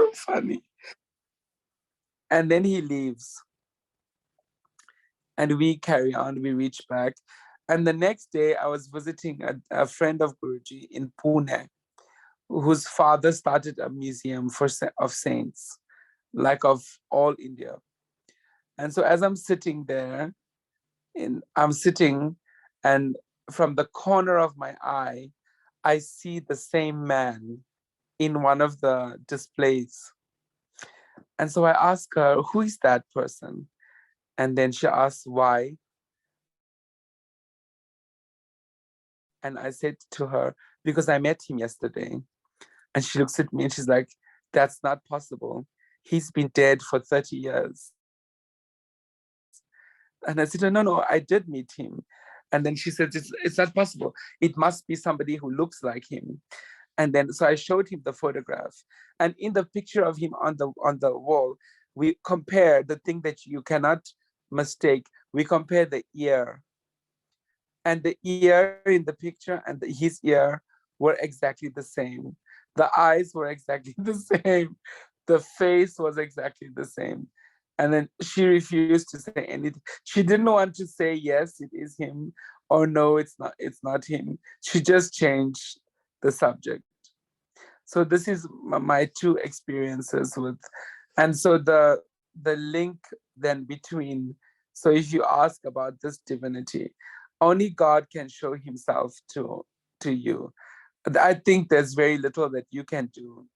so funny. And then he leaves. And we carry on, we reach back. And the next day, I was visiting a friend of Guruji in Pune, whose father started a museum of saints, like of all India. And so as I'm sitting there, I'm sitting, and from the corner of my eye, I see the same man in one of the displays. And so I ask her, who is that person? And then she asks why. And I said to her, because I met him yesterday. And she looks at me and she's like, that's not possible. He's been dead for 30 years. And I said, no, I did meet him. And then she said, it's not possible. It must be somebody who looks like him. And then, so I showed him the photograph. And in the picture of him on the wall, we compare the thing that you cannot mistake. We compare the ear. And the ear in the picture and his ear were exactly the same. The eyes were exactly the same. The face was exactly the same. And then she refused to say anything. She didn't want to say, yes, it is him, or no, it's not him. She just changed the subject. So this is my two experiences with, and so the link then between, so if you ask about this divinity, only God can show himself to you. I think there's very little that you can do,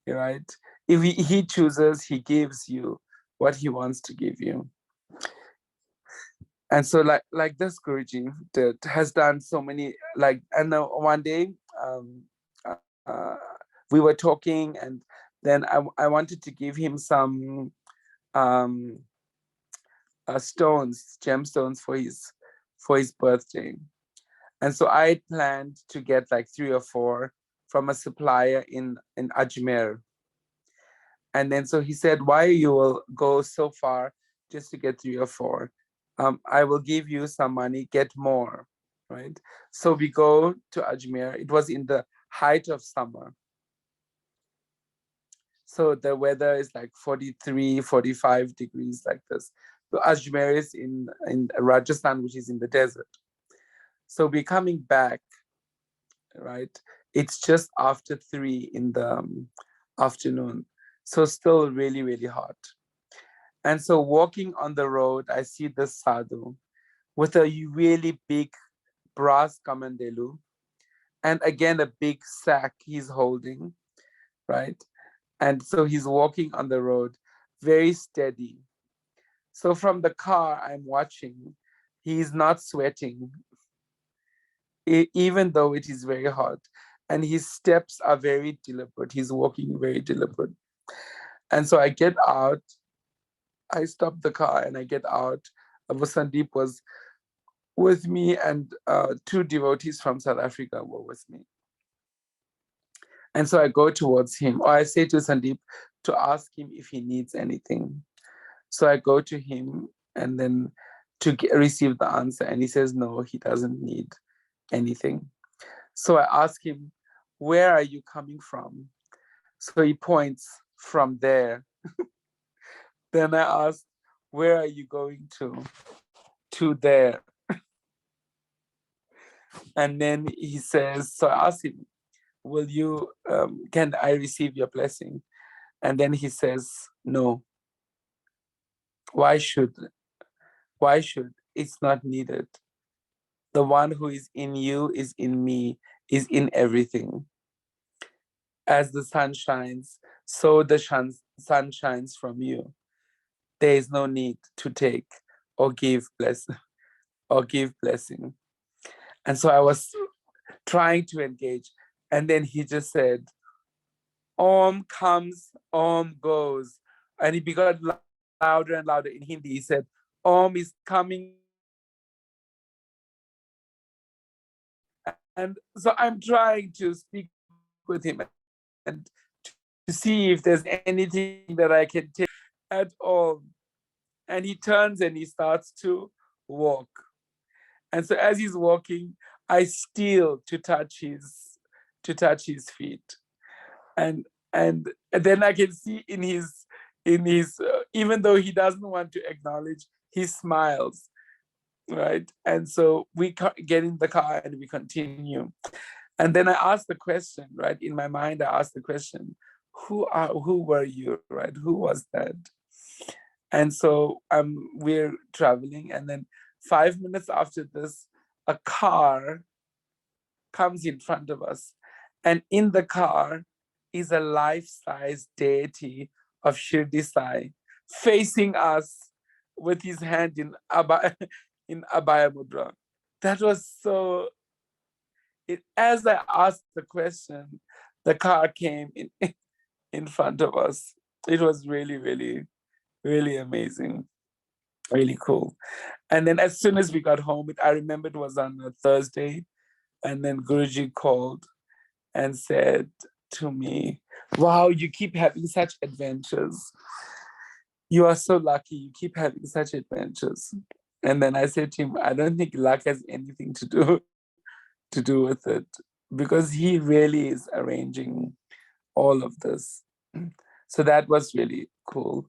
right? If he chooses, he gives you what he wants to give you. And so like this Guruji that has done so many, like, and one day uh, we were talking, and then I wanted to give him some gemstones for his birthday. And so I planned to get like 3 or 4 from a supplier in Ajmer. And then so he said, why you will go so far just to get 3 or 4? I will give you some money, get more, right? So we go to Ajmer. It was in the height of summer. So the weather is like 43, 45 degrees like this. So Ajmer is in Rajasthan, which is in the desert. So we're coming back, right? It's just after 3 in the afternoon. So still really, really hot. And so walking on the road, I see this sadhu with a really big brass kamandelu, and again, a big sack he's holding, right? And so he's walking on the road, very steady. So from the car, I'm watching, he's not sweating, even though it is very hot. And his steps are very deliberate. He's walking very deliberate. And so I get out, I stop the car and I get out. Abu Sandeep was with me, and 2 devotees from South Africa were with me. And so I go towards him, or I say to Sandeep to ask him if he needs anything. So I go to him and then to receive the answer, and he says, no, he doesn't need anything. So I ask him, where are you coming from? So he points from there. Then I ask, where are you going to? To there. And then he says, so I ask him, will you, can I receive your blessing? And then he says, no. Why should? It's not needed. The one who is in you is in me, is in everything. As the sun shines, so the sun shines from you. There is no need to take or give blessing. And so I was trying to engage. And then he just said, Om comes, Om goes. And he got louder and louder in Hindi. He said, Om is coming. And so I'm trying to speak with him and to see if there's anything that I can take at all. And he turns and he starts to walk. And so as he's walking, I steal to touch his feet. And And then I can see in his even though he doesn't want to acknowledge, he smiles, right? And so we get in the car and we continue. And then I asked the question, right? In my mind, I asked the question, who were you, right? Who was that? And so we're traveling, and then 5 minutes after this, a car comes in front of us. And in the car is a life-size deity of Shirdi Sai facing us with his hand in Abhaya Mudra. That was so, as I asked the question, the car came in front of us. It was really, really, really amazing, really cool. And then as soon as we got home, I remember it was on a Thursday, and then Guruji called and said to me, wow, you keep having such adventures. You are so lucky, you keep having such adventures. And then I said to him, I don't think luck has anything to do with it, because he really is arranging all of this. So that was really cool.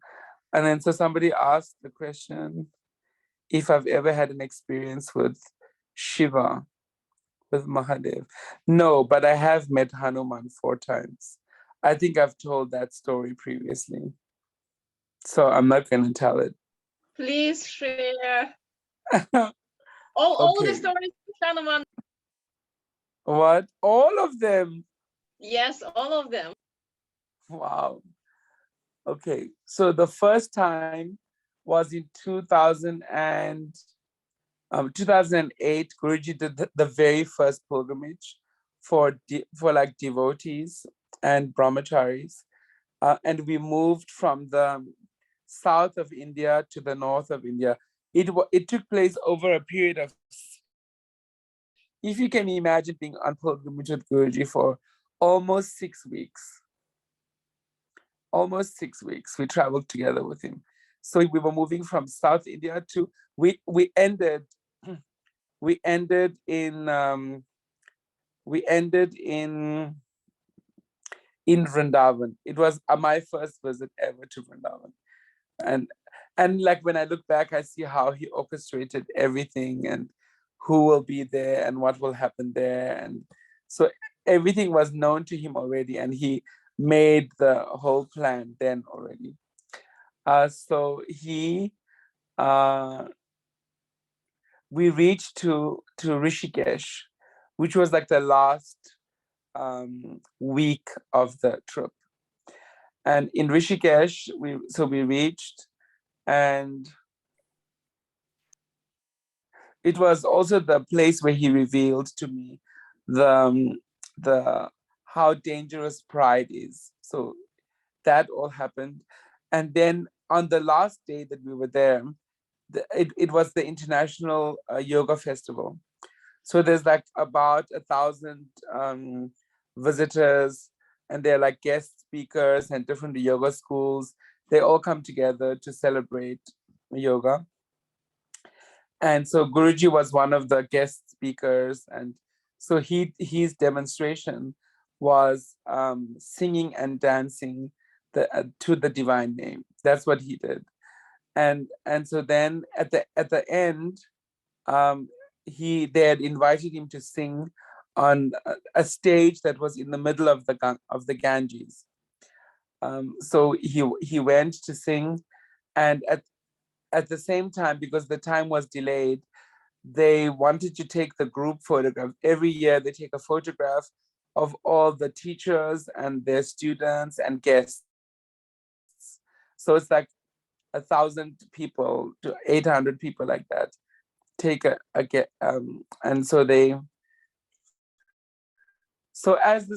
And then so somebody asked the question if I've ever had an experience with Shiva, with Mahadev. No, but I have met Hanuman 4 times. I think I've told that story previously, so I'm not going to tell it. Please share all the stories with Hanuman. What? All of them? Yes, all of them. Wow. Okay, so the first time was in 2008. Guruji did the very first pilgrimage for like devotees and brahmacharis, and we moved from the south of India to the north of India. It took place over a period of, if you can imagine, being on pilgrimage with Guruji for almost 6 weeks. Almost 6 weeks we traveled together with him. So we were moving from South India to, we ended in Vrindavan. It was my first visit ever to Vrindavan. And like when I look back, I see how he orchestrated everything and who will be there and what will happen there. And so everything was known to him already, and he made the whole plan then already. So we reached to Rishikesh, which was like the last week of the trip. And in Rishikesh, we reached, and it was also the place where he revealed to me the how dangerous pride is. So that all happened. And then on the last day that we were there, it was the International Yoga Festival. So there's like about 1,000 visitors, and they're like guest speakers and different yoga schools. They all come together to celebrate yoga. And so Guruji was one of the guest speakers. And so his demonstration was singing and dancing to the divine name. That's what he did. And so then at the end, they had invited him to sing on a stage that was in the middle of the Ganges. So he went to sing, and at the same time, because the time was delayed, they wanted to take the group photograph. Every year they take a photograph of all the teachers and their students and guests. So it's like 1,000 people to 800 people like that take and so as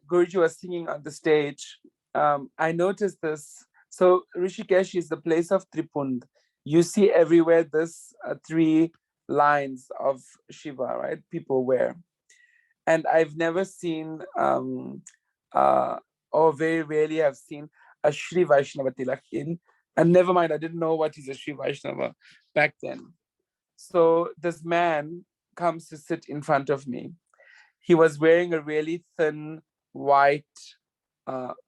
Guruji was singing on the stage, I noticed this. So Rishikesh is the place of Tripund. You see everywhere this 3 lines of Shiva, right? People wear. And I've never seen, or very rarely have seen, a Shri Vaishnava tilak in. And never mind, I didn't know what is a Shri Vaishnava back then. So this man comes to sit in front of me. He was wearing a really thin white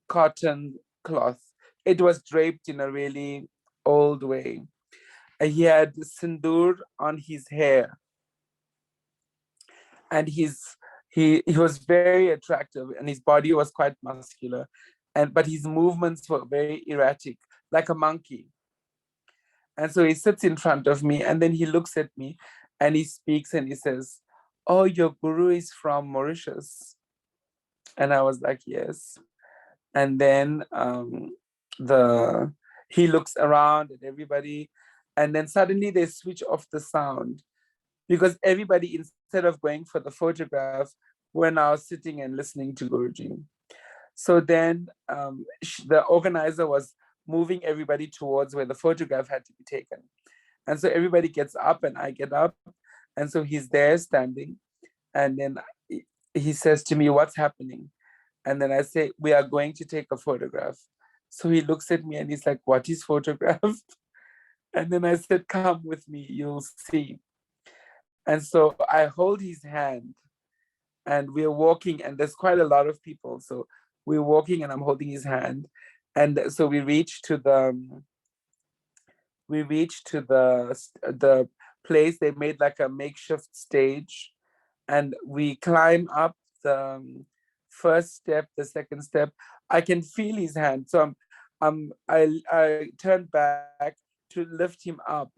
cotton cloth. It was draped in a really old way. He had sindoor on his hair, and he was very attractive, and his body was quite muscular, but his movements were very erratic, like a monkey. And so he sits in front of me, and then he looks at me, and he speaks, and he says, "Oh, your guru is from Mauritius." And I was like, "Yes." And then he looks around at everybody, and then suddenly they switch off the sound, because everybody, instead of going for the photograph, were now sitting and listening to Guruji. So then the organizer was moving everybody towards where the photograph had to be taken. And so everybody gets up and I get up. And so he's there standing. And then he says to me, "What's happening?" And then I say, "We are going to take a photograph." So he looks at me and he's like, "What is photographed?" And then I said, "Come with me, you'll see." And so I hold his hand, and we're walking, and there's quite a lot of people. So we're walking and I'm holding his hand. And so we reach to the place. They made like a makeshift stage, and we climb up the first step, the second step. I can feel his hand. So I turn back to lift him up,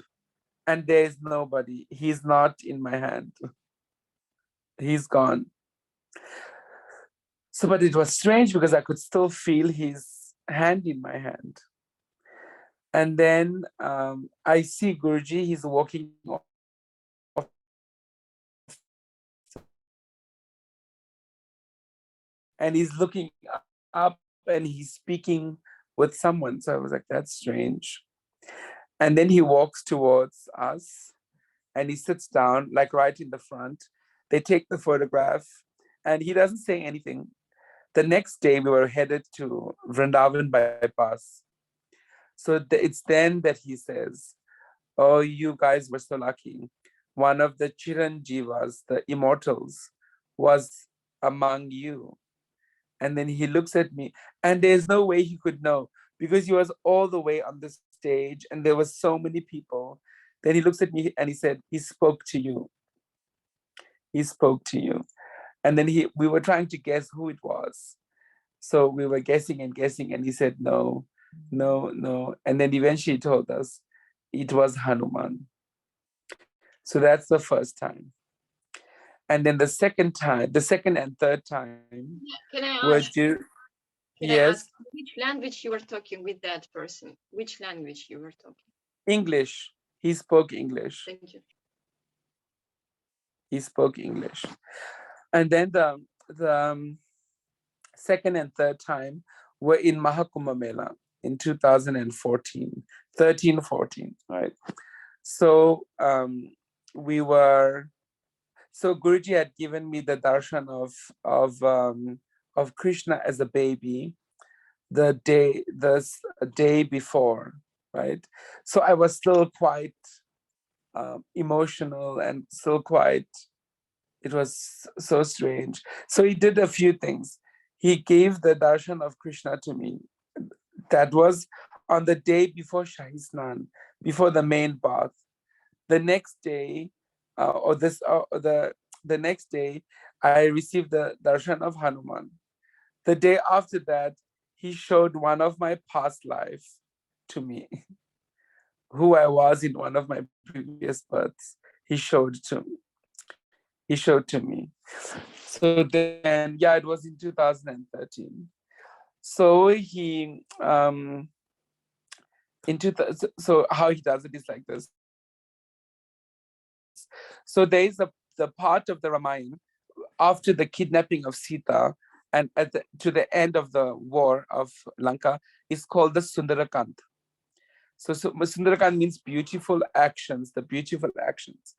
and there's nobody. He's not in my hand. He's gone. So, but it was strange because I could still feel his hand in my hand. And then I see Guruji, he's walking off, and he's looking up and he's speaking with someone. So I was like, "That's strange." And then he walks towards us and he sits down, like right in the front. They take the photograph and he doesn't say anything. The next day, we were headed to Vrindavan bypass. So it's then that he says, "Oh, you guys were so lucky. One of the Chiranjivas, the immortals, was among you." And then he looks at me, and there's no way he could know because he was all the way on the stage and there were so many people. Then he looks at me and he said, "He spoke to you. He spoke to you." And then we were trying to guess who it was. So we were guessing and guessing, and he said, "No, no, no." And then eventually he told us it was Hanuman. So that's the first time. And then the second time, the second and third time Can I were ask? Can I ask yes, which language you were talking with that person? Which language you were talking? English. He spoke English. Thank you. He spoke English. And then the second and third time were in Mahakumbh Mela in 2014, 13, 14, right? So so Guruji had given me the darshan of Krishna as a baby the day before, right? So I was still quite emotional and still quite. It was so strange. So he did a few things. He gave the darshan of Krishna to me. That was on the day before Shahi Snan, before the main bath. The next day, the next day, I received the darshan of Hanuman. The day after that, he showed one of my past lives to me, who I was in one of my previous births. He showed to me. He showed to me. So then, yeah, it was in 2013. So he so how he does it is like this. So there is the part of the Ramayana after the kidnapping of Sita and to the end of the war of Lanka is called the Sundarakand. So Sundarakand means beautiful actions, the beautiful actions.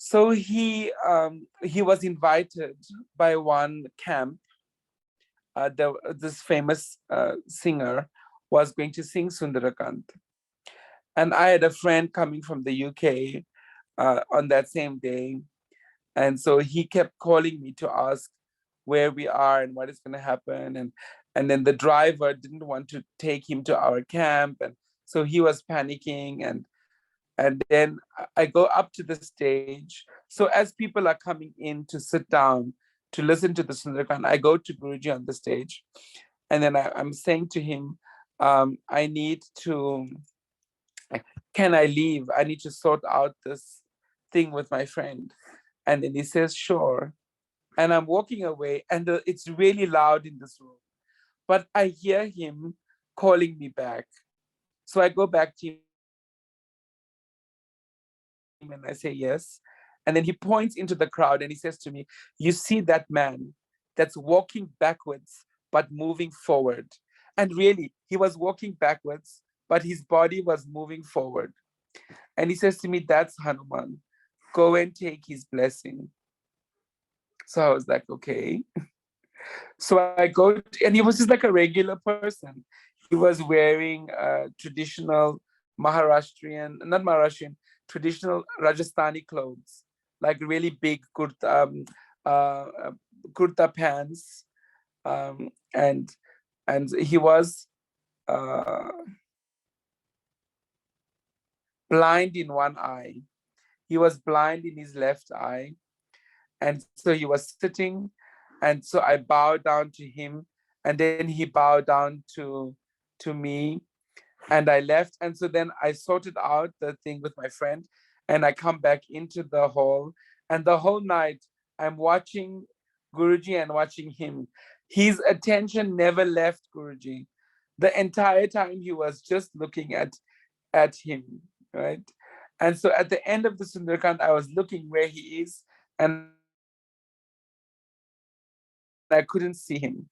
So he was invited by one camp. This famous singer was going to sing Sundarakand. And I had a friend coming from the UK on that same day. And so he kept calling me to ask where we are and what is going to happen. And then the driver didn't want to take him to our camp. And so he was panicking. And then I go up to the stage. So as people are coming in to sit down to listen to the Sundarkand, I go to Guruji on the stage. And then I'm saying to him, I need to, can I leave? I need to sort out this thing with my friend. And then he says, sure. And I'm walking away, and it's really loud in this room. But I hear him calling me back. So I go back to him and I say, yes. And then he points into the crowd and he says to me, you see that man that's walking backwards, but moving forward. And really, he was walking backwards, but his body was moving forward. And he says to me, that's Hanuman. Go and take his blessing. So I was like, okay. So I go, and he was just like a regular person. He was wearing traditional traditional Rajasthani clothes, like really big kurta pants, and he was blind in one eye. He was blind in his left eye, and so he was sitting, and so I bowed down to him, and then he bowed down to me, and I left. And so then I sorted out the thing with my friend, and I come back into the hall, and the whole night I'm watching Guruji and watching him. His attention never left Guruji. The entire time he was just looking at him, right? And so at the end of the Sundarkand, I was looking where he is, and I couldn't see him.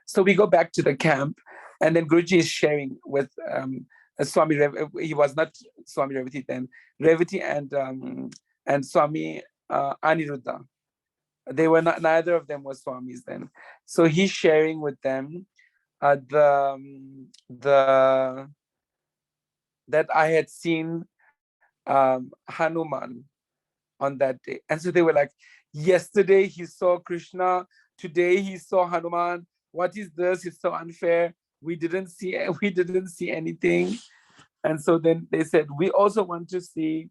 So we go back to the camp, and then Guruji is sharing with Swami he was not Swami Revati then, Revati and Swami Aniruddha. They were not, neither of them were Swamis then. So he's sharing with them the that I had seen Hanuman on that day. And so they were like, yesterday he saw Krishna, today he saw Hanuman. What is this? It's so unfair. We didn't see anything. And so then they said, we also want to see.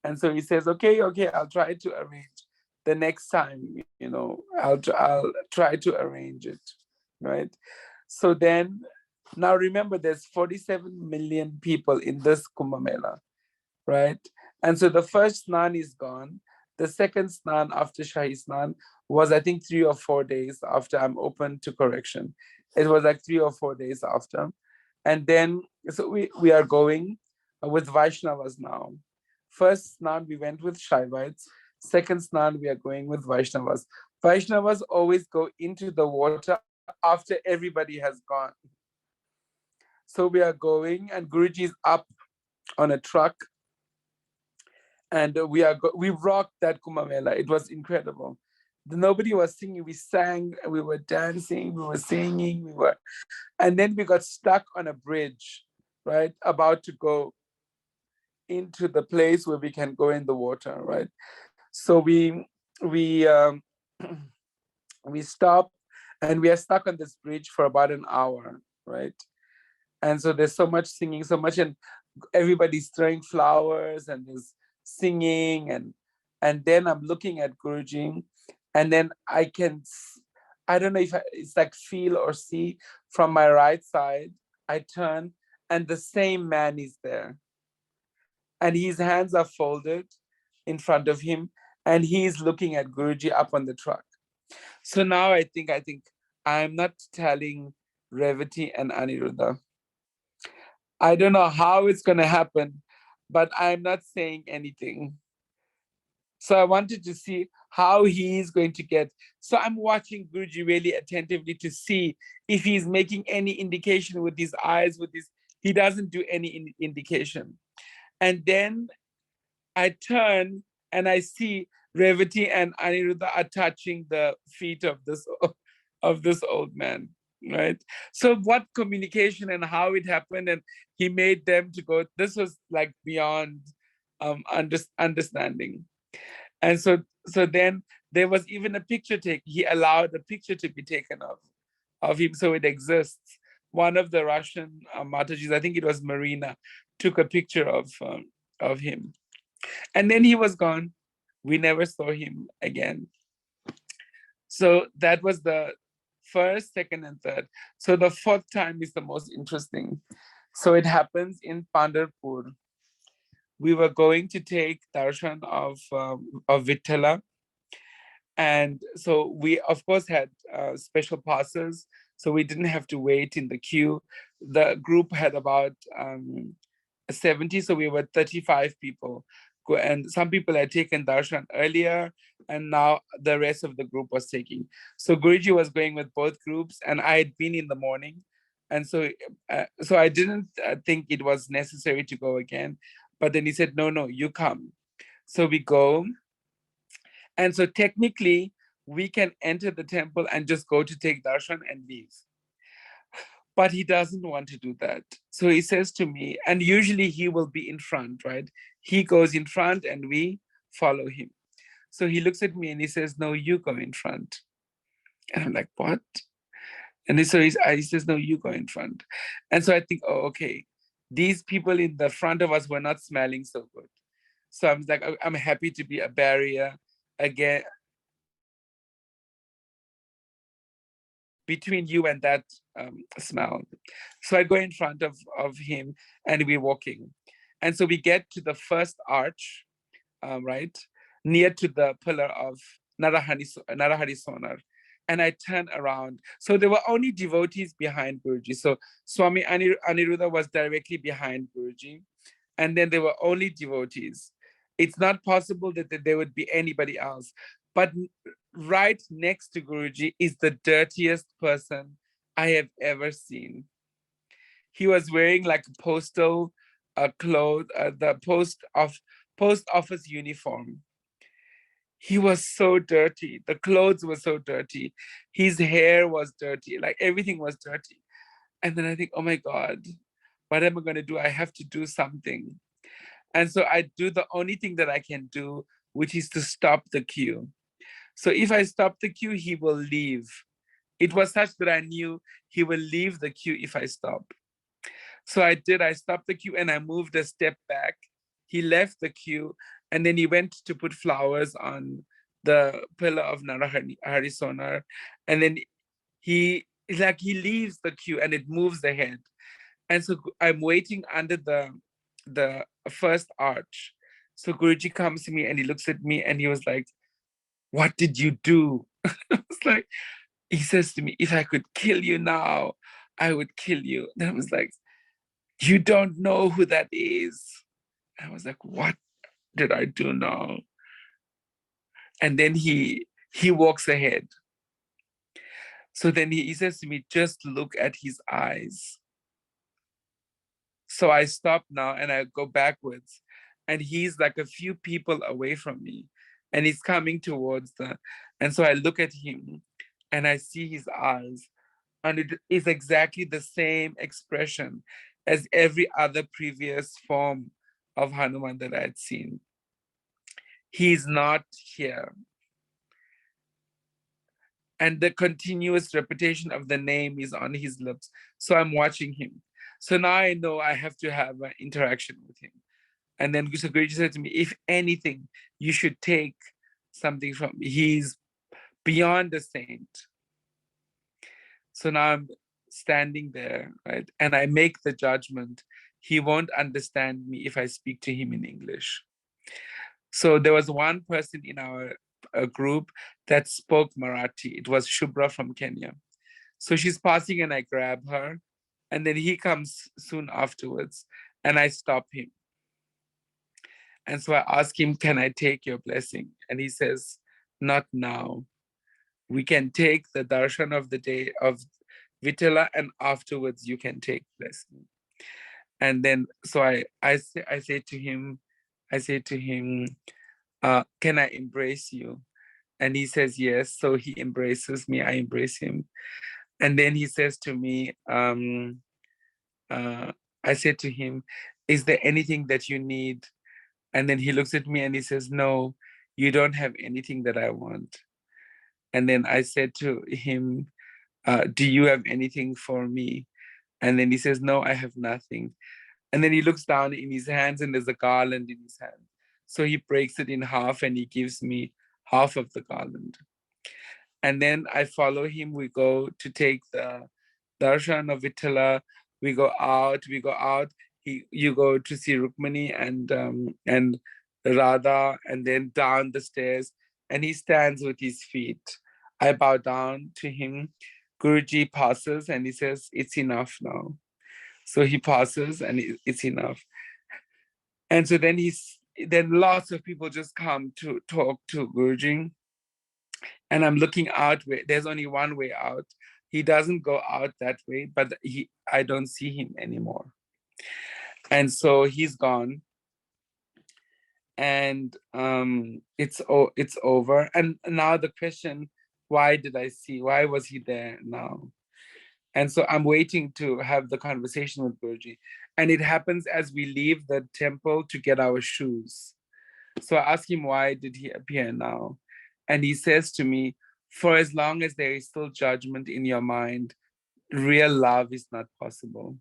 And so he says, okay, I'll try to arrange the next time, I'll try to arrange it, right? So then, now remember, there's 47 million people in this Kumbh Mela, right? And so the first snan is gone. The second snan after Shahi Snan was, I think, 3 or 4 days after. I'm open to correction. It was like 3 or 4 days after. And then, so we are going with Vaishnavas now. First snan, we went with Shaivites. Second snan, we are going with Vaishnavas. Vaishnavas always go into the water after everybody has gone. So we are going, and Guruji is up on a truck, and we rocked that Kumbh Mela. It was incredible. Nobody was singing. We sang, we were dancing, we were singing, and then we got stuck on a bridge, right? About to go into the place where we can go in the water, right? So we we stop, and we are stuck on this bridge for about an hour, right? And so there's so much singing, so much, and everybody's throwing flowers and is singing, and then I'm looking at Guruji, and then I don't know if it's like feel or see from my right side. I turn, and the same man is there, and his hands are folded in front of him, and he's looking at Guruji up on the truck. So now I think I'm not telling Revati and Aniruddha. I don't know how it's going to happen, but I'm not saying anything. So I wanted to see how he is going to get. So I'm watching Guruji really attentively to see if he's making any indication with his eyes, he doesn't do any indication. And then I turn and I see Revati and Aniruddha are touching the feet of this old man, right? So what communication and how it happened, and he made them to go, this was like beyond understanding. And so then there was even a picture take. He allowed a picture to be taken of him, so it exists. One of the Russian Matajis, I think it was Marina, took a picture of him. And then he was gone. We never saw him again. So that was the first, second, and third. So the fourth time is the most interesting. So it happens in Pandharpur. We were going to take darshan of Vithala. And so we, of course, had special passes. So we didn't have to wait in the queue. The group had about 70, so we were 35 people. And some people had taken darshan earlier, and now the rest of the group was taking. So Guruji was going with both groups, and I had been in the morning. And so I didn't think it was necessary to go again. But then he said, no, you come. So we go. And so technically, we can enter the temple and just go to take darshan and leave. But he doesn't want to do that. So he says to me, and usually he will be in front, right? He goes in front and we follow him. So he looks at me and he says, no, you go in front. And I'm like, what? And he says, no, you go in front. And so I think, oh, okay. These people in the front of us were not smelling so good. So I'm like, I'm happy to be a barrier again between you and that smell. So I go in front of him and we're walking. And so we get to the first arch, right, near to the pillar of Narahari Sonar. And I turn around. So there were only devotees behind Guruji. So Swami Aniruddha was directly behind Guruji. And then there were only devotees. It's not possible that there would be anybody else. But right next to Guruji is the dirtiest person I have ever seen. He was wearing like a postal clothes, the post office uniform. He was so dirty. The clothes were so dirty. His hair was dirty. Like everything was dirty. And then I think, oh my God, what am I going to do? I have to do something. And so I do the only thing that I can do, which is to stop the queue. So if I stop the queue, he will leave. It was such that I knew he will leave the queue if I stop. So I did. I stopped the queue and I moved a step back. He left the queue and then he went to put flowers on the pillar of Narahari Sonar. And then he leaves the queue and it moves ahead. And so I'm waiting under the first arch. So Guruji comes to me and he looks at me and he was like, what did you do? It's like, he says to me, if I could kill you now, I would kill you. And I was like, you don't know who that is. I was like, what did I do now? And then he walks ahead. So then he says to me, just look at his eyes. So I stop now and I go backwards. And he's like a few people away from me. And he's coming towards and so I look at him and I see his eyes. And it is exactly the same expression as every other previous form of Hanuman that I had seen. He's not here. And the continuous repetition of the name is on his lips. So I'm watching him. So now I know I have to have an interaction with him. And then Guruji said to me, if anything, you should take something from me. He's beyond a saint. So now I'm standing there, right? And I make the judgment. He won't understand me if I speak to him in English. So there was one person in our group that spoke Marathi. It was Shubra from Kenya. So she's passing and I grab her. And then he comes soon afterwards and I stop him. And so I ask him, can I take your blessing? And he says, not now. We can take the darshan of the day of Vitala and afterwards you can take blessing. And then, so I say to him, can I embrace you? And he says, yes. So he embraces me, I embrace him. And then he says to me, I said to him, is there anything that you need? And then he looks at me and he says, no, you don't have anything that I want. And then I said to him, do you have anything for me? And then he says, no, I have nothing. And then he looks down in his hands and there's a garland in his hand. So he breaks it in half and he gives me half of the garland. And then I follow him. We go to take the darshan of Vittala. We go out. You go to see Rukmani and Radha, and then down the stairs. And he stands with his feet. I bow down to him. Guruji passes and he says, it's enough now. So he passes and it's enough. And so then then lots of people just come to talk to Guruji. And I'm looking out, there's only one way out. He doesn't go out that way, but I don't see him anymore. And so he's gone. And it's over. And now the question, why was he there now? And so I'm waiting to have the conversation with Guruji. And it happens as we leave the temple to get our shoes. So I ask him, why did he appear now? And he says to me, for as long as there is still judgment in your mind, real love is not possible.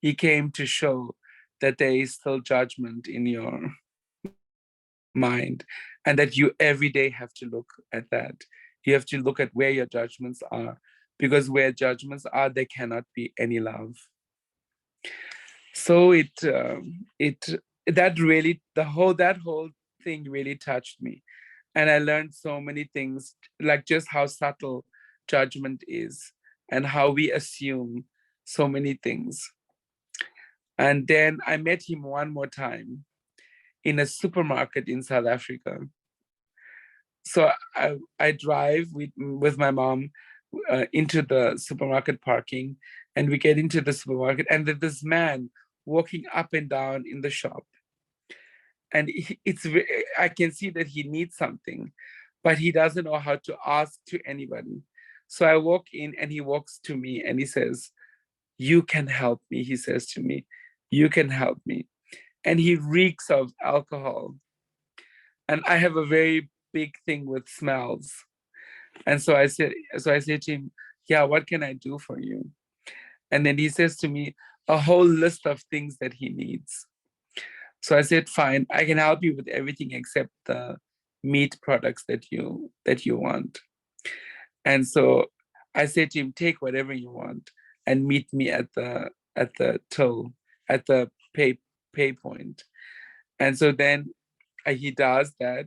He came to show that there is still judgment in your mind and that you every day have to look at that. You have to look at where your judgments are, because where judgments are, there cannot be any love. So that whole thing really touched me. And I learned so many things, like just how subtle judgment is and how we assume so many things. And then I met him one more time in a supermarket in South Africa. So I drive with my mom into the supermarket parking, and we get into the supermarket, and there's this man walking up and down in the shop. And I can see that he needs something, but he doesn't know how to ask to anybody. So I walk in and he walks to me and he says, you can help me. He says to me, you can help me. And he reeks of alcohol. And I have a very big thing with smells. And so I said to him, yeah, what can I do for you? And then he says to me a whole list of things that he needs. So I said, fine, I can help you with everything except the meat products that you want. And so I said to him, take whatever you want and meet me at the till, at the pay point. And so then he does that.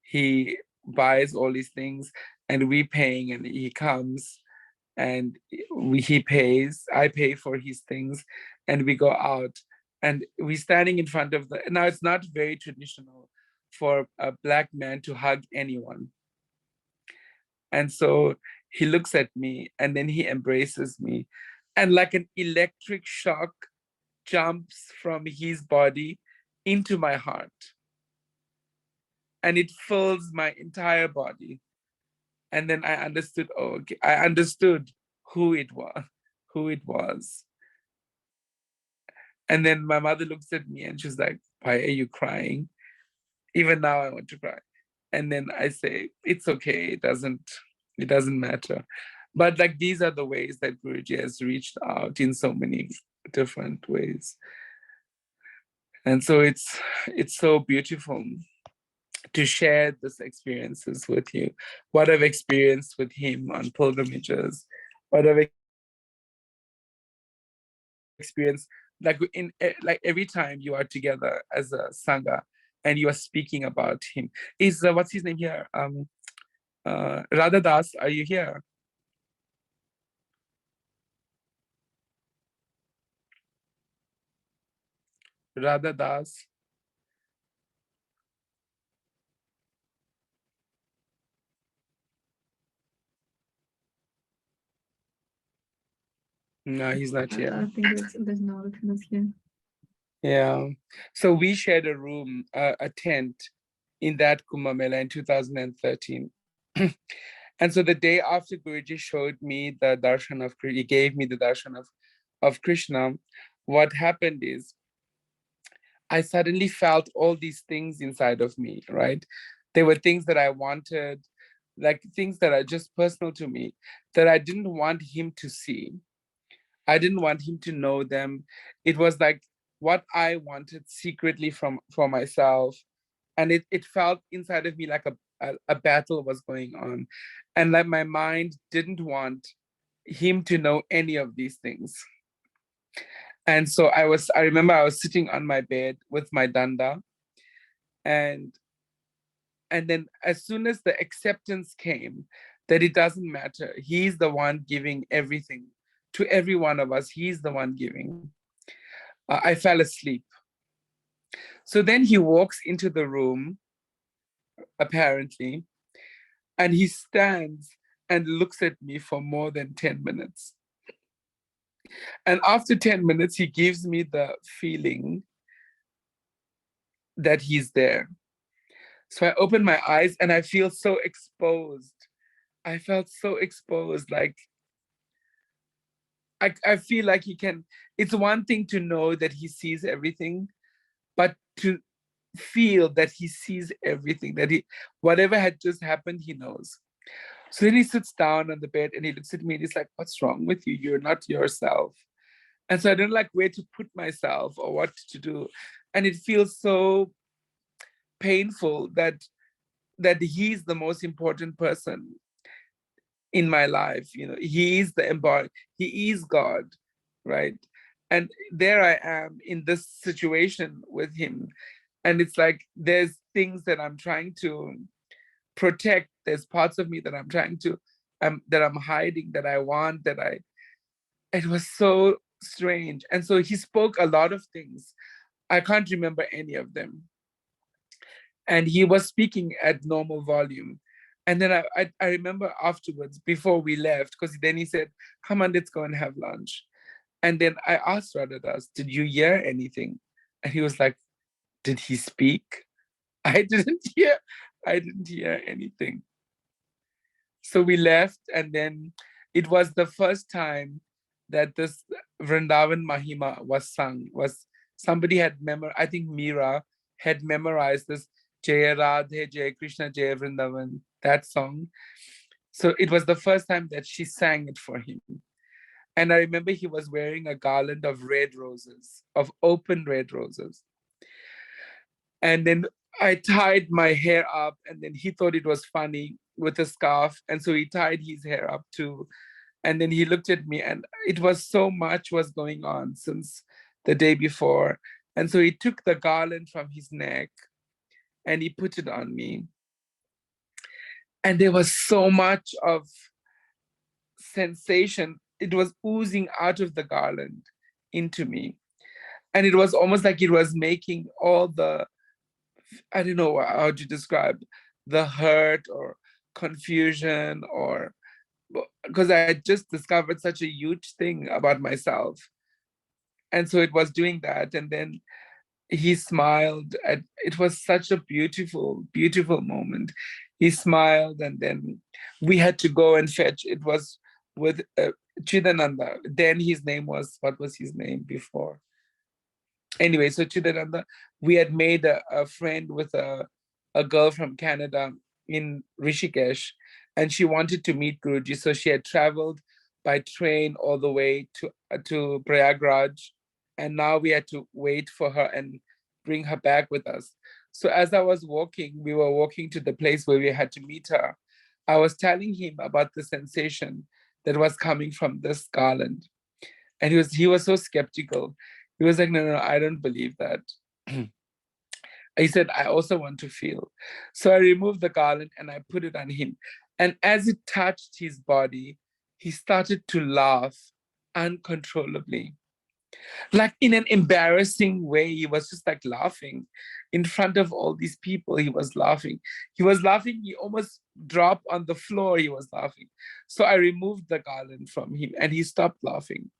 He buys all these things and we paying, and he comes and he pays, I pay for his things, and we go out. And we're standing in front of now it's not very traditional for a Black man to hug anyone. And so he looks at me and then he embraces me. And like an electric shock jumps from his body into my heart. And it fills my entire body. And then I understood, I understood who it was. And then my mother looks at me and she's like, why are you crying? Even now I want to cry. And then I say, it's okay, it doesn't matter. But like, these are the ways that Guruji has reached out in so many different ways. And so it's so beautiful to share these experiences with you. What I've experienced with him on pilgrimages, what I've experienced like every time you are together as a sangha and you are speaking about him. Is what's his name here? Radha Das, are you here? Radha Das. No, he's not here. I think there's no witness here. Yeah. So we shared a room, a tent in that Kumbh Mela in 2013. And so the day after Guruji showed me the darshan of Krishna, he gave me the darshan of Krishna, what happened is I suddenly felt all these things inside of me, right? There were things that I wanted, like things that are just personal to me that I didn't want him to see. I didn't want him to know them. It was like what I wanted secretly for myself. And it felt inside of me like a battle was going on. And like my mind didn't want him to know any of these things. And so I remember I was sitting on my bed with my danda, and then as soon as the acceptance came that it doesn't matter, he's the one giving everything to every one of us, he's the one giving, I fell asleep. So then he walks into the room, apparently, and he stands and looks at me for more than 10 minutes. And after 10 minutes, he gives me the feeling that he's there. So I open my eyes and I feel so exposed. I felt so exposed. Like, I feel like it's one thing to know that he sees everything, but to feel that he sees everything, that whatever had just happened, he knows. So then he sits down on the bed and he looks at me and he's like, what's wrong with you? You're not yourself. And so I don't like where to put myself or what to do. And it feels so painful that he's the most important person in my life. He is he is God, right? And there I am in this situation with him. And it's like, there's things that I'm trying to protect. There's parts of me that I'm trying to, that I'm hiding, that I want, it was so strange. And so he spoke a lot of things. I can't remember any of them. And he was speaking at normal volume. And then I remember afterwards, before we left, because then he said, come on, let's go and have lunch. And then I asked Radhadas, did you hear anything? And he was like, did he speak? I didn't hear anything. So we left, and then it was the first time that this Vrindavan Mahima was sung. Somebody had I think Meera had memorized this Jaya Radhe, Jaya Krishna, Jaya Vrindavan, that song. So it was the first time that she sang it for him. And I remember he was wearing a garland of red roses, of open red roses. And then I tied my hair up, and then he thought it was funny with a scarf. And so he tied his hair up too. And then he looked at me, and it was so much was going on since the day before. And so he took the garland from his neck and he put it on me. And there was so much of sensation. It was oozing out of the garland into me. And it was almost like it was making all the, I don't know how to describe, the hurt or confusion, or because I had just discovered such a huge thing about myself. And so it was doing that. And then he smiled. It was such a beautiful, beautiful moment. He smiled, and then we had to go and fetch. It was with Chidananda. Then his name was, what was his name before? Anyway, so Chidananda, we had made a friend with a girl from Canada in Rishikesh, and she wanted to meet Guruji. So she had traveled by train all the way to Prayagraj. And now we had to wait for her and bring her back with us. So as I was walking, we were walking to the place where we had to meet her. I was telling him about the sensation that was coming from this garland. And he was so skeptical. He was like, no, I don't believe that. He said, I also want to feel. So I removed the garland and I put it on him. And as it touched his body, he started to laugh uncontrollably. Like in an embarrassing way, he was just like laughing in front of all these people. He was laughing. He almost dropped on the floor. He was laughing. So I removed the garland from him and he stopped laughing.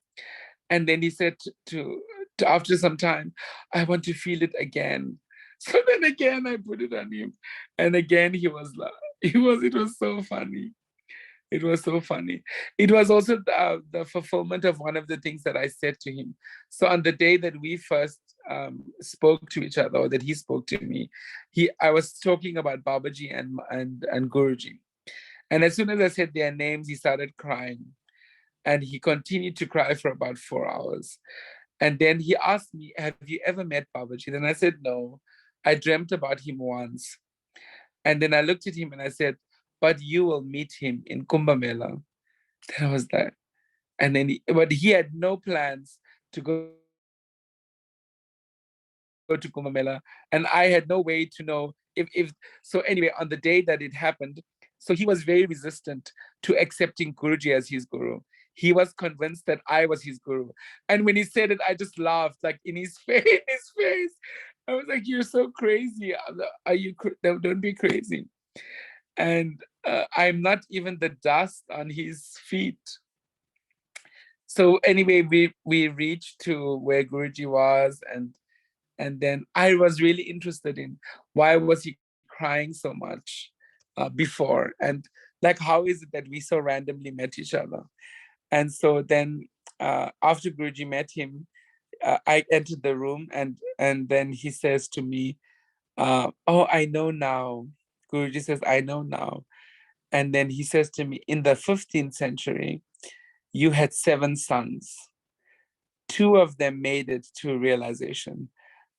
And then he said to after some time, I want to feel it again. So then again, I put it on him. And again, it was so funny. It was so funny. It was also the fulfillment of one of the things that I said to him. So on the day that we first spoke to each other, or that he spoke to me, I was talking about Babaji and Guruji. And as soon as I said their names, he started crying. And he continued to cry for about 4 hours. And then he asked me, have you ever met Babaji? Then I said, no, I dreamt about him once. And then I looked at him and I said, but you will meet him in Kumbh Mela. That was that. And then, but he had no plans to go to Kumbh Mela. And I had no way to know if so anyway, on the day that it happened, so he was very resistant to accepting Guruji as his guru. He was convinced that I was his guru. And when he said it, I just laughed, like in his face, I was like, you're so crazy. Are you, don't be crazy. And I'm not even the dust on his feet. So anyway, we reached to where Guruji was, and then I was really interested in why was he crying so much before, and like how is it that we so randomly met each other. And so then after Guruji met him, I entered the room, and then he says to me, oh, I know now. Guruji says, I know now. And then he says to me, in the 15th century, you had 7 sons. 2 of them made it to realization,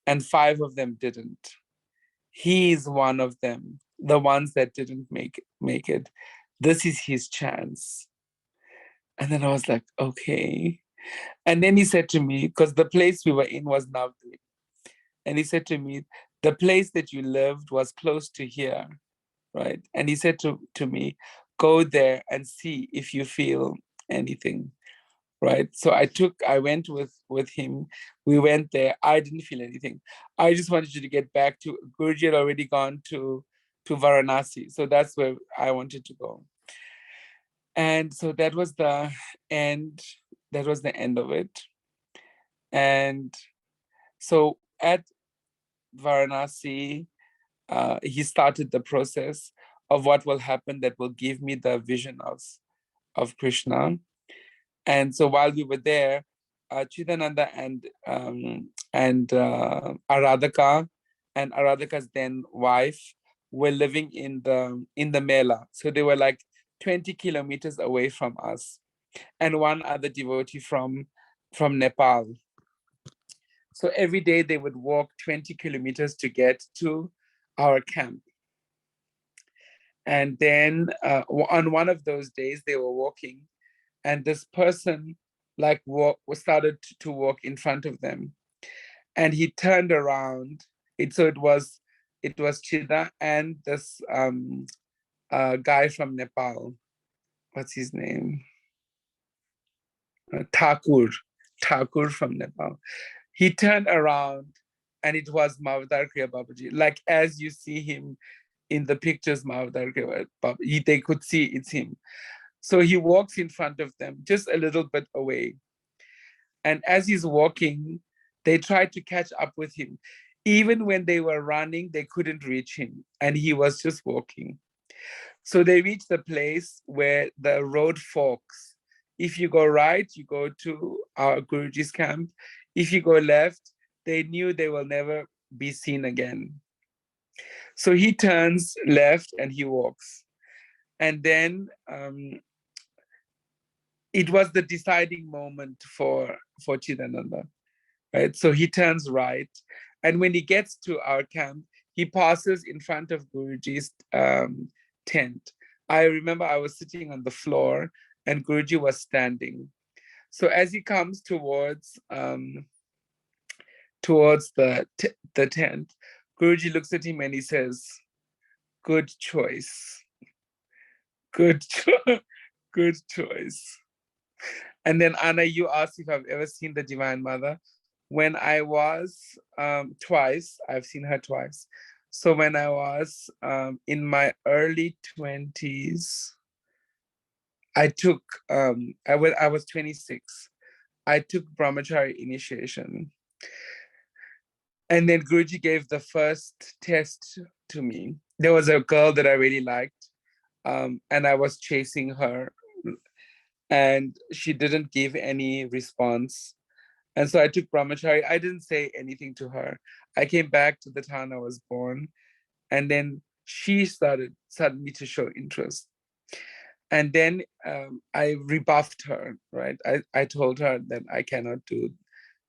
and 5 of them didn't. He is one of them, the ones that didn't make it. This is his chance. And then I was like, okay. And then he said to me, because the place we were in was Navdvip, and he said to me, the place that you lived was close to here, right? And he said to me, go there and see if you feel anything, right? So I went with him. We went there. I didn't feel anything. I just wanted you to get back to, Guruji had already gone to Varanasi. So that's where I wanted to go. And so that was the end. That was the end of it. And so at Varanasi, he started the process of what will happen that will give me the vision of Krishna. And so while we were there, Chidananda and Aradhaka and Aradhaka's then wife were living in the Mela. So they were like 20 kilometers away from us, and one other devotee from Nepal. So every day they would walk 20 kilometers to get to our camp. And then on one of those days they were walking, and this person like started to walk in front of them, and he turned around. It was Chida and this guy from Nepal. What's his name? Thakur from Nepal. He turned around, and it was Mahavadar Kriya Babaji. Like as you see him in the pictures, Mahavadar Kriya Babaji, they could see it's him. So he walks in front of them, just a little bit away. And as he's walking, they tried to catch up with him. Even when they were running, they couldn't reach him, and he was just walking. So they reached the place where the road forks. If you go right, you go to our Guruji's camp. If you go left, they knew they will never be seen again. So he turns left and he walks. And then it was the deciding moment for Chidananda, right? So he turns right. And when he gets to our camp, he passes in front of Guruji's tent. I remember I was sitting on the floor and Guruji was standing. So as he comes towards the tent, Guruji looks at him and he says, good choice, good choice. And then Anna, you asked if I've ever seen the Divine Mother. When I was twice, I've seen her twice. So when I was in my early 20s, I was 26. I took brahmachari initiation. And then Guruji gave the first test to me. There was a girl that I really liked, and I was chasing her, and she didn't give any response. And so I took brahmachari. I didn't say anything to her. I came back to the town I was born, and then she started suddenly to show interest. And then I rebuffed her, right? I told her that I cannot do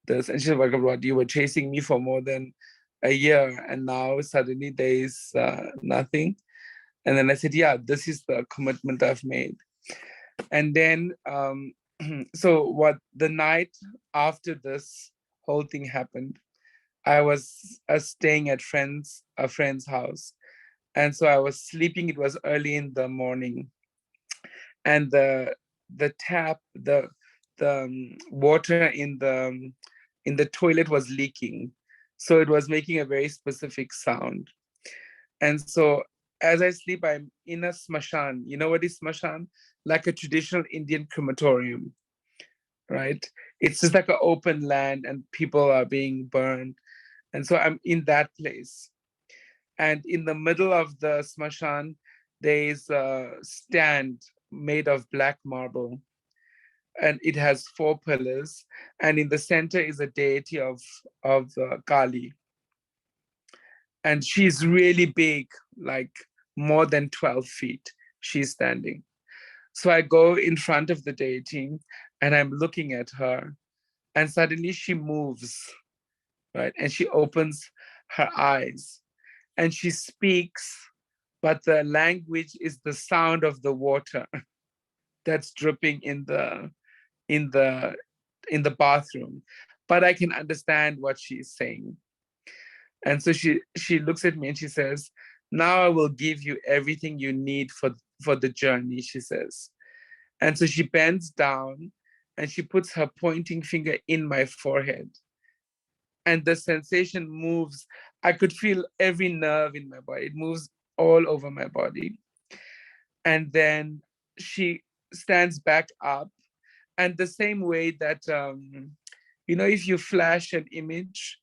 this. And she's like, what, you were chasing me for more than a year and now suddenly there is nothing. And then I said, yeah, this is the commitment I've made. And then, so what, the night after this whole thing happened, I was staying at a friend's house. And so I was sleeping, it was early in the morning. And the tap, the water in the toilet was leaking. So it was making a very specific sound. And so as I sleep, I'm in a smashan. You know what is smashan? Like a traditional Indian crematorium, right? It's just like an open land and people are being burned. And so I'm in that place. And in the middle of the smashan, there is a stand made of black marble. And it has 4 pillars. And in the center is a deity of Kali. And she's really big, like more than 12 feet. She's standing. So I go in front of the deity and I'm looking at her. And suddenly she moves, right? And she opens her eyes and she speaks, but the language is the sound of the water that's dripping in the bathroom. But I can understand what she's saying. And so she looks at me and she says, now I will give you everything you need for the journey, she says. And so she bends down and she puts her pointing finger in my forehead. And the sensation moves. I could feel every nerve in my body. It moves all over my body. And then she stands back up. And the same way that, if you flash an image,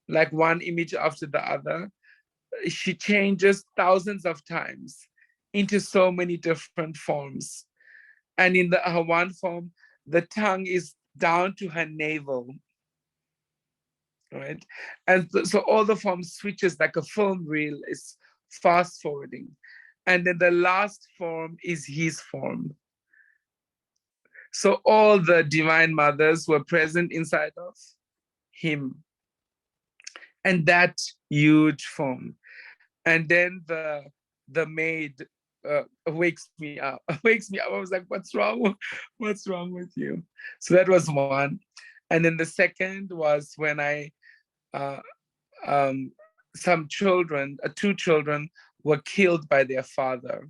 like one image after the other, she changes thousands of times into so many different forms. And in her one form, the tongue is down to her navel, right? And so all the forms switches like a film reel, is fast forwarding. And then the last form is his form. So all the divine mothers were present inside of him. And that huge form. And then the maid wakes me up. Wakes me up. I was like, what's wrong? What's wrong with you? So that was one. And then the second was when some children, 2 children, were killed by their father.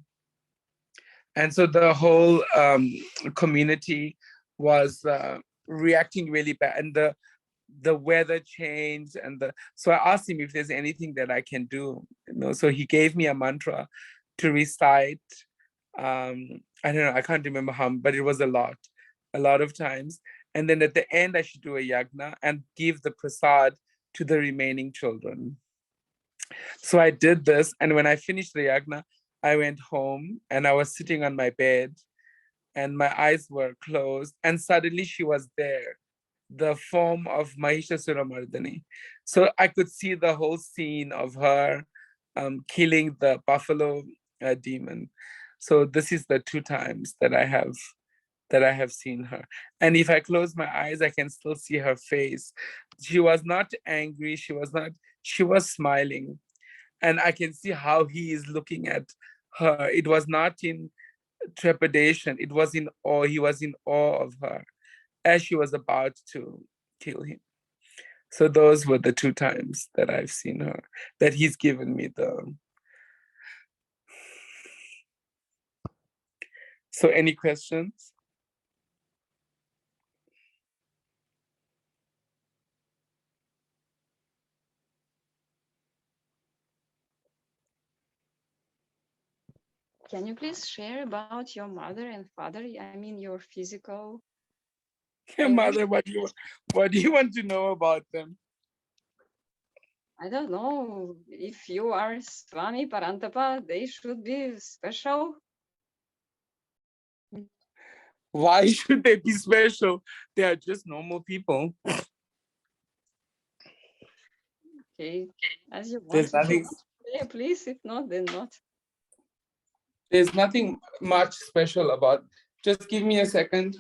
And so the whole community was reacting really bad. And the weather changed, so I asked him if there's anything that I can do. So he gave me a mantra to recite. I don't know, I can't remember how, but it was a lot of times. And then at the end, I should do a yagna and give the prasad to the remaining children. So I did this, and when I finished the yagna, I went home and I was sitting on my bed and my eyes were closed, and suddenly she was there, the form of Mahishasura Mardani. So I could see the whole scene of her killing the buffalo demon. So this is the 2 times that I have seen her. And if I close my eyes, I can still see her face. She was not angry. She was smiling. And I can see how he is looking at her. It was not in trepidation. It was in awe. He was in awe of her as she was about to kill him. So those were the 2 times that I've seen her, that he's given me the. So any questions? Can you please share about your mother and father? I mean, your physical. Your mother, what do you want to know about them? I don't know. If you are Swami Parantapa, they should be special. Why should they be special? They are just normal people. Okay, as you want. There's nothing. Please, if not, then not. There's nothing much special about. Just give me a second.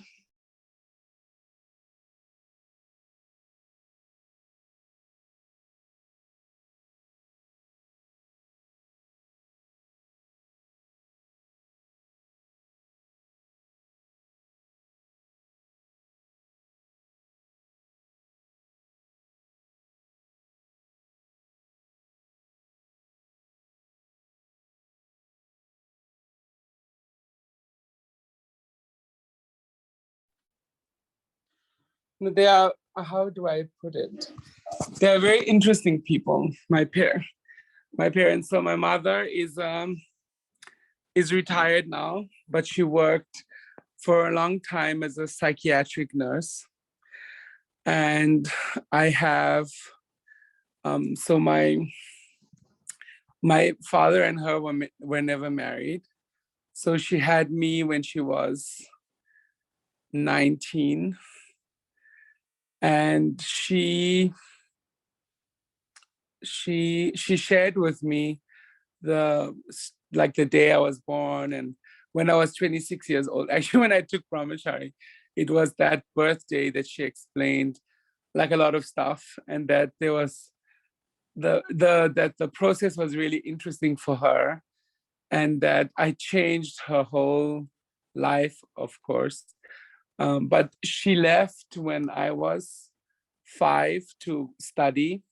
They are, how do I put it? They are very interesting people, my parents. So my mother is retired now, but she worked for a long time as a psychiatric nurse. And I have, so my father and her were never married. So she had me when she was 19. And she shared with me the day I was born and when I was 26 years old. Actually, when I took brahmachari, it was that birthday that she explained like a lot of stuff, and that there was that the process was really interesting for her, and that I changed her whole life, of course. But she left when I was 5 to study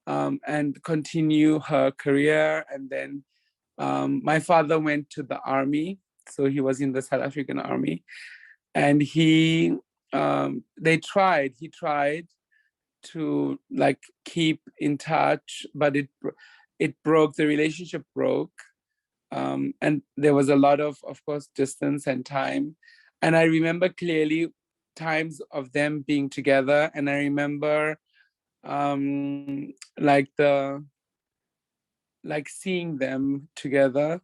and continue her career. And then my father went to the army. So he was in the South African army. And he tried to like keep in touch, but it broke, the relationship broke. And there was a lot of course, distance and time. And I remember clearly times of them being together. And I remember like seeing them together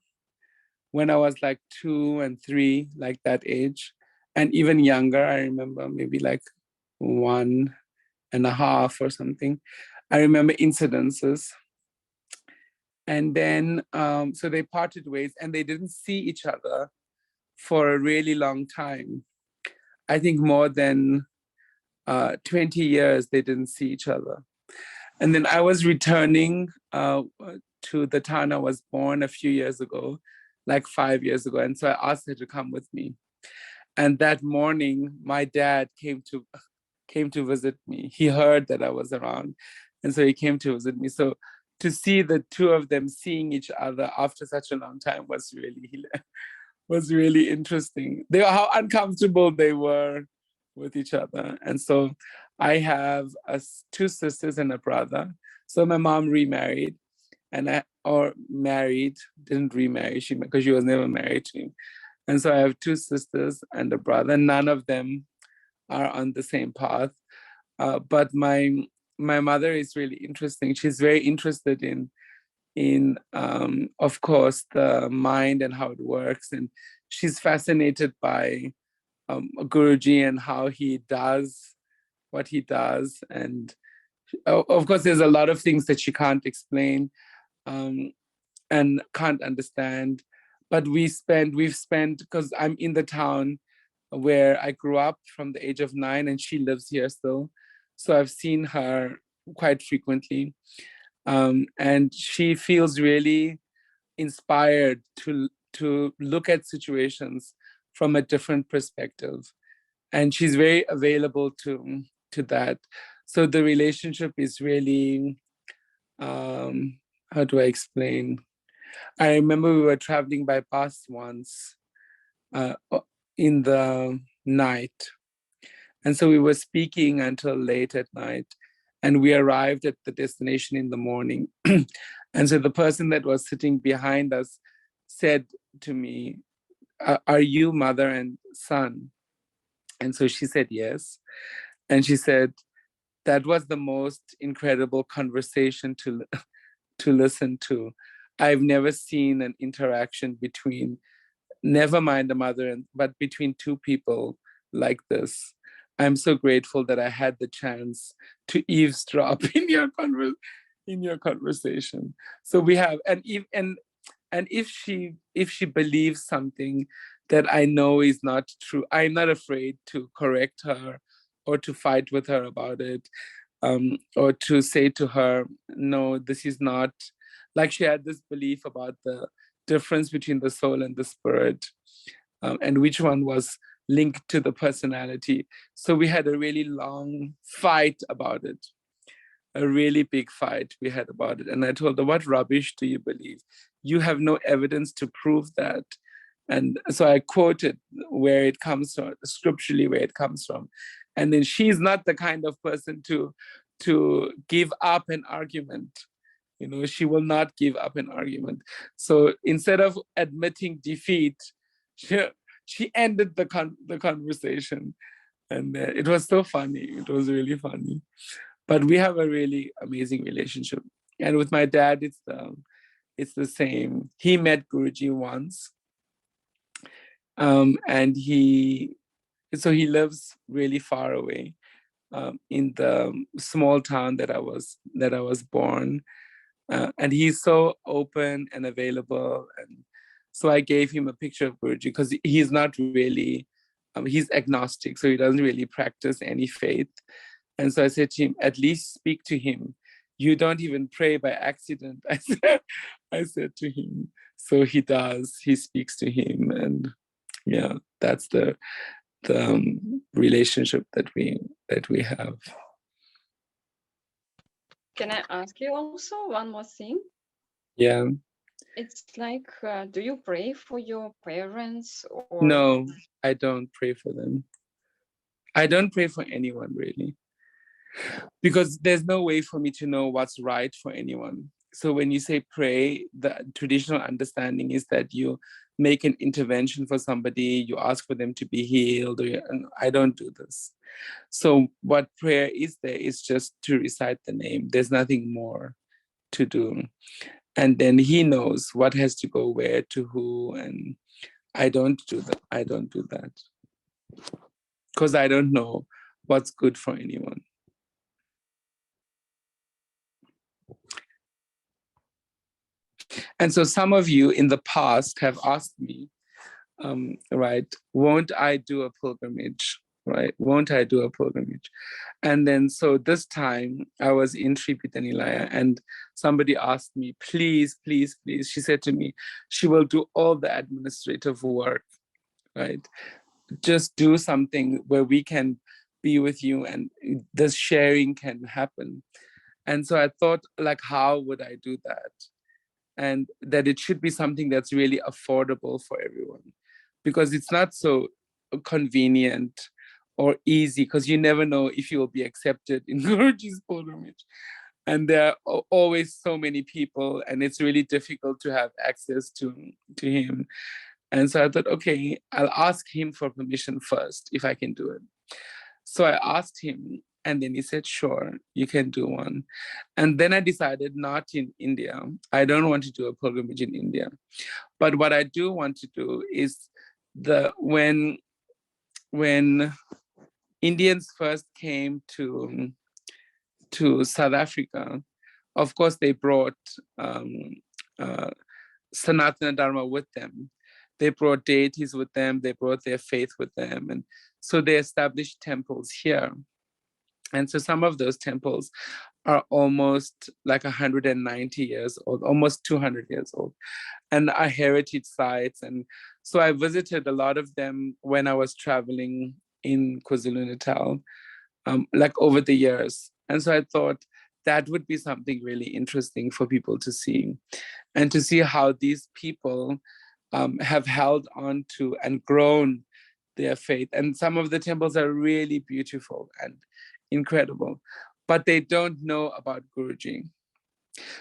when I was like 2 and 3, like that age. And even younger, I remember maybe like 1.5 or something. I remember incidences. And then, so they parted ways and they didn't see each other for a really long time. I think more than 20 years, they didn't see each other. And then I was returning to the town I was born a few years ago, like 5 years ago. And so I asked her to come with me. And that morning, my dad came to visit me. He heard that I was around. And so he came to visit me. So to see the two of them seeing each other after such a long time was really interesting. How uncomfortable they were with each other. And so I have 2 sisters and a brother. So my mom remarried, didn't remarry, because she was never married to him. And so I have 2 sisters and a brother. None of them are on the same path. But my mother is really interesting. She's very interested in of course, the mind and how it works. And she's fascinated by Guruji and how he does what he does. And of course, there's a lot of things that she can't explain and can't understand. But we've spent, because I'm in the town where I grew up from the age of 9, and she lives here still. So I've seen her quite frequently. And she feels really inspired to look at situations from a different perspective. And she's very available to that. So the relationship is really, how do I explain? I remember we were traveling by bus once in the night. And so we were speaking until late at night. And we arrived at the destination in the morning. And so the person that was sitting behind us said to me, "Are you mother and son?" And so she said yes. And she said, "That was the most incredible conversation to listen to. I've never seen an interaction between, never mind a mother, but between 2 people like this. I'm so grateful that I had the chance to eavesdrop in your conversation." So we have, and And if she believes something that I know is not true, I'm not afraid to correct her or to fight with her about it, or to say to her, no, this is not, like she had this belief about the difference between the soul and the spirit, and which one was linked to the personality. So we had a really long fight about it, a really big fight we had about it. And I told her, what rubbish do you believe? You have no evidence to prove that. And so I quoted where it comes from, scripturally where it comes from. And then she's not the kind of person to give up an argument. You know, she will not give up an argument. So instead of admitting defeat, she ended the conversation. And it was so funny. It was really funny. But we have a really amazing relationship. And with my dad, it's the same. He met Guruji once. And he lives really far away, in the small town that I was born. And he's so open and available. And so I gave him a picture of Guruji because he's not really, he's agnostic, so he doesn't really practice any faith. And so I said to him, at least speak to him. You don't even pray by accident. I said to him. So he does, he speaks to him. And yeah, that's the relationship that we have. Can I ask you also one more thing? Yeah. It's like, do you pray for your parents or? No, I don't pray for them. I don't pray for anyone really, because there's no way for me to know what's right for anyone. So when you say pray, the traditional understanding is that you make an intervention for somebody, you ask for them to be healed, and I don't do this. So what prayer is there is just to recite the name. There's nothing more to do. And then he knows what has to go where to who, and I don't do that. I don't do that. Because I don't know what's good for anyone. And so some of you in the past have asked me, right, won't I do a pilgrimage? Right, won't I do a pilgrimage? And then so this time I was in Sri Pittanilaya and somebody asked me, please, please, please. She said to me, she will do all the administrative work, right? Just do something where we can be with you and this sharing can happen. And so I thought, like, how would I do that? And that it should be something that's really affordable for everyone, because it's not so convenient or easy, because you never know if you will be accepted in Guruji's pilgrimage. And there are always so many people, and it's really difficult to have access to him. And so I thought, okay, I'll ask him for permission first, if I can do it. So I asked him, and then he said, sure, you can do one. And then I decided not in India. I don't want to do a pilgrimage in India. But what I do want to do is when Indians first came to South Africa, of course, they brought Sanatana Dharma with them. They brought deities with them. They brought their faith with them. And so they established temples here. And so some of those temples are almost like 190 years old, almost 200 years old, and are heritage sites. And so I visited a lot of them when I was traveling in KwaZulu-Natal, like over the years. And so I thought that would be something really interesting for people to see, and to see how these people have held on to and grown their faith. And some of the temples are really beautiful and incredible, but they don't know about Guruji.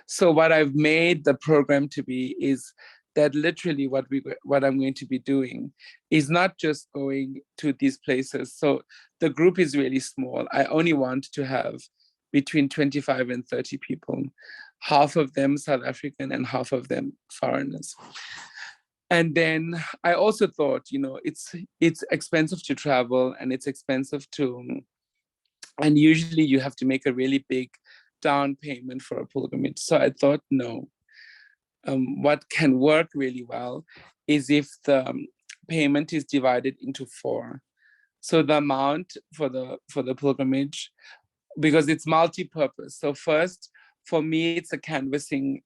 So what I've made the program to be is that literally what I'm going to be doing is not just going to these places. So the group is really small. I only want to have between 25 and 30 people, half of them South African and half of them foreigners. And then I also thought, it's expensive to travel, and it's expensive and usually you have to make a really big down payment for a pilgrimage. So I thought, no, what can work really well is if the payment is divided into 4. So the amount for the pilgrimage, because it's multi-purpose. So first, for me, it's a canvassing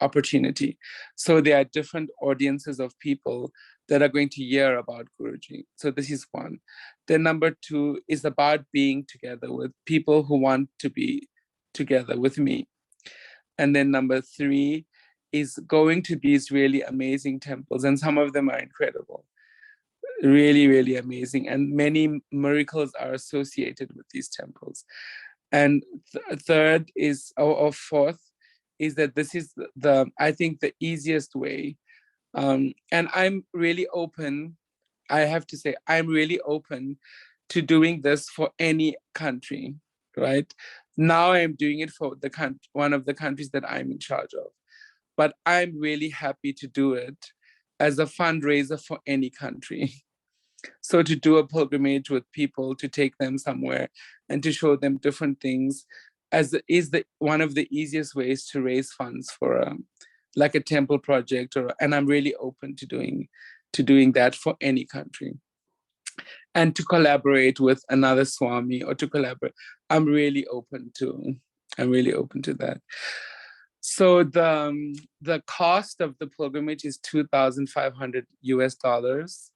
opportunity. So there are different audiences of people that are going to hear about Guruji. So this is one. Then number 2 is about being together with people who want to be together with me. And then number 3 is going to these really amazing temples, and some of them are incredible, really, really amazing. And many miracles are associated with these temples. And third is, or fourth, is that this is I think the easiest way. And I'm really open, I have to say, I'm really open to doing this for any country, right? Now I'm doing it for one of the countries that I'm in charge of. But I'm really happy to do it as a fundraiser for any country. So to do a pilgrimage with people, to take them somewhere and to show them different things is one of the easiest ways to raise funds for like a temple project, and I'm really open to doing that for any country. And to collaborate with another Swami, or to collaborate, I'm really open to that. So the cost of the pilgrimage is $2,500.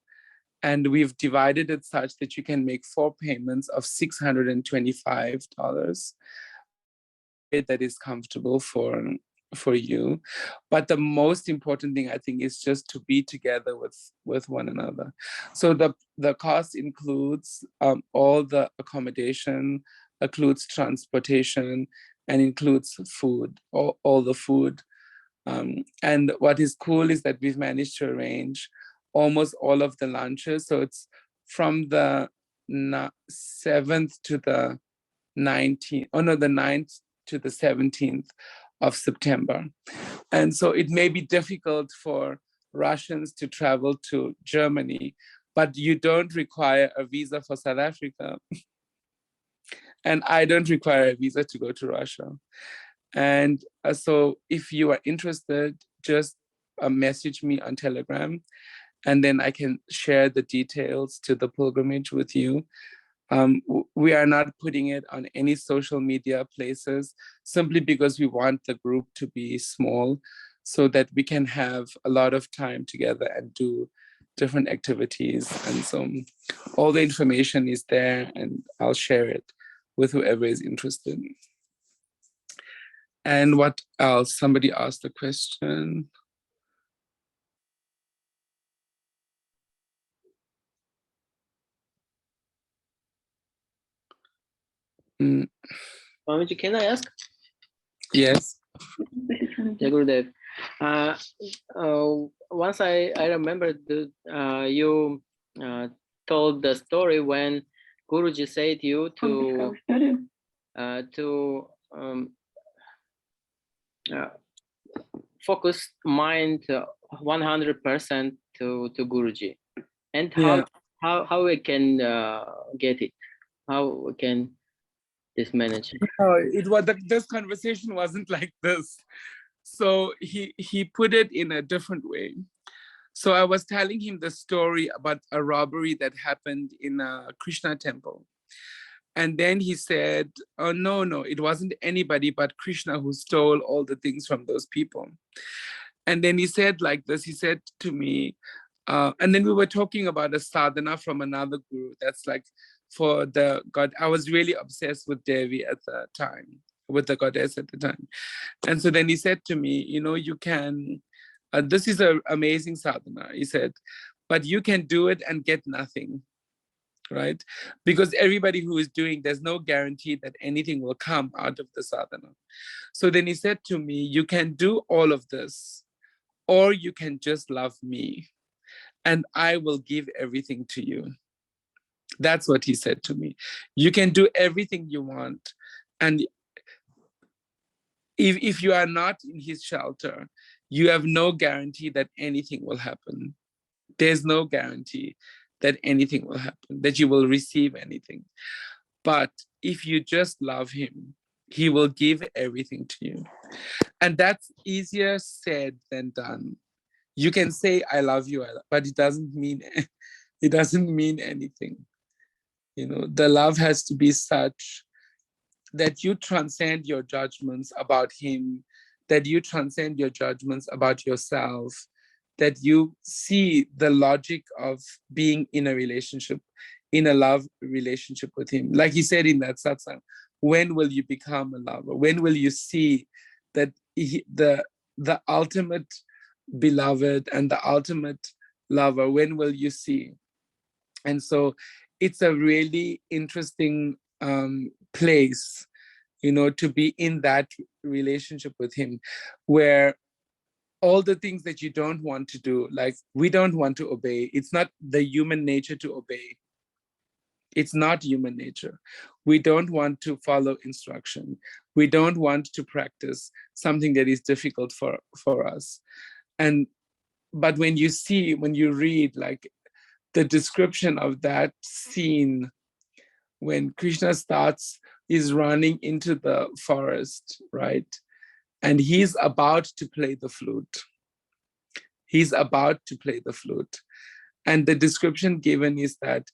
And we've divided it such that you can make 4 payments of $625. That is comfortable for you. But the most important thing, I think, is just to be together with one another. So the cost includes all the accommodation, includes transportation, and includes food, all the food. And what is cool is that we've managed to arrange almost all of the lunches. So it's from the 7th to the 19th, the 9th to the 17th of September. And so it may be difficult for Russians to travel to Germany, but you don't require a visa for South Africa. And I don't require a visa to go to Russia. And so if you are interested, just message me on Telegram, and then I can share the details to the pilgrimage with you. We are not putting it on any social media places, simply because we want the group to be small so that we can have a lot of time together and do different activities. And so all the information is there, and I'll share it with whoever is interested. And what else? Somebody asked a question. Swamiji, can I ask? Yes. Yeah, Gurudev. Once I remember you told the story when Guruji said you to focus mind 100% to Guruji, and how we can get it, how we can this manage. It was this conversation wasn't like this. So he put it in a different way. So I was telling him the story about a robbery that happened in a Krishna temple. And then he said, oh, no, it wasn't anybody but Krishna who stole all the things from those people. And then he said like this, he said to me, and then we were talking about a sadhana from another guru that's like for the God. I was really obsessed with Devi at the time, with the goddess at the time. And so then he said to me, you can, this is an amazing sadhana, he said, but you can do it and get nothing, right? Because everybody who is doing, there's no guarantee that anything will come out of the sadhana. So then he said to me, you can do all of this, or you can just love me, and I will give everything to you. That's what he said to me. You can do everything you want. And if you are not in his shelter, you have no guarantee that anything will happen. There's no guarantee that anything will happen, that you will receive anything. But if you just love him, He will give everything to you. And that's easier said than done. You can say, I love you, but it doesn't mean anything. The love has to be such that you transcend your judgments about him, that you transcend your judgments about yourself, that you see the logic of being in a relationship, in a love relationship with him. Like he said in that satsang, when will you become a lover? When will you see that the ultimate beloved and the ultimate lover, when will you see? And so it's a really interesting place, to be in that relationship with him, where all the things that you don't want to do, like we don't want to obey. It's not the human nature to obey. It's not human nature. We don't want to follow instruction. We don't want to practice something that is difficult for us. But when you read like the description of that scene, when Krishna is running into the forest, right? And he's about to play the flute. He's about to play the flute. And the description given is that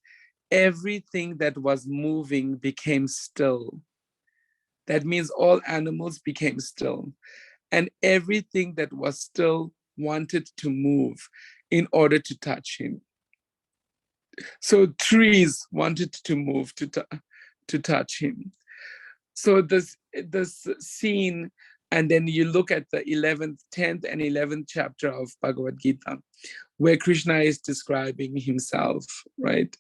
everything that was moving became still. That means all animals became still. And everything that was still wanted to move in order to touch him. So trees wanted to move to touch him. So this scene, and then you look at the 10th and 11th chapter of Bhagavad Gita, where Krishna is describing himself, right?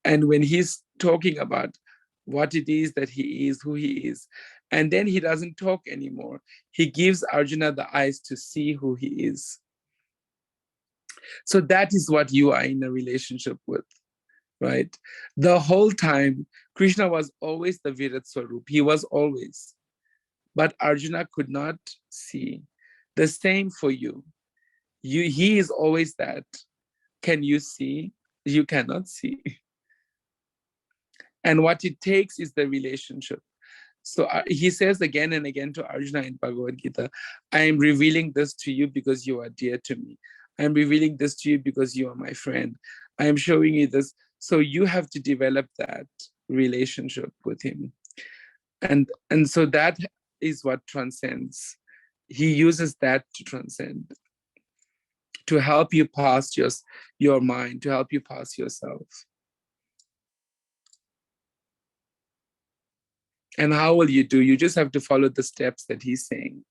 And when he's talking about what it is that he is, who he is, and then he doesn't talk anymore. He gives Arjuna the eyes to see who he is. So that is what you are in a relationship with, right? The whole time, Krishna was always the Virat Swarup. He was always. But Arjuna could not see. The same for you. He is always that. Can you see? You cannot see. And what it takes is the relationship. So he says again and again to Arjuna in Bhagavad Gita, I am revealing this to you because you are dear to me. I am revealing this to you because you are my friend. I am showing you this. So you have to develop that relationship with him. And so that is what transcends. He uses that to transcend, to help you pass your mind, to help you pass yourself. And how will you do? You just have to follow the steps that he's saying.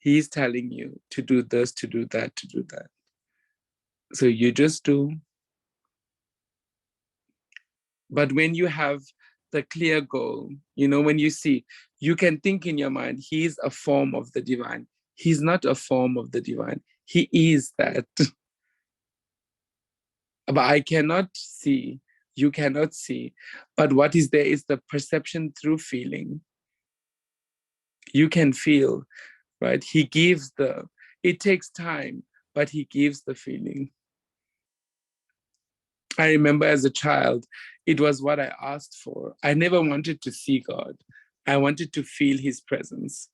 He's telling you to do this, to do that, to do that. So you just do. But when you have the clear goal, when you see, you can think in your mind, he's a form of the divine. He's not a form of the divine. He is that. But I cannot see, you cannot see. But what is there is the perception through feeling. You can feel, right? He gives it takes time, but he gives the feeling. I remember as a child, it was what I asked for. I never wanted to see God. I wanted to feel his presence.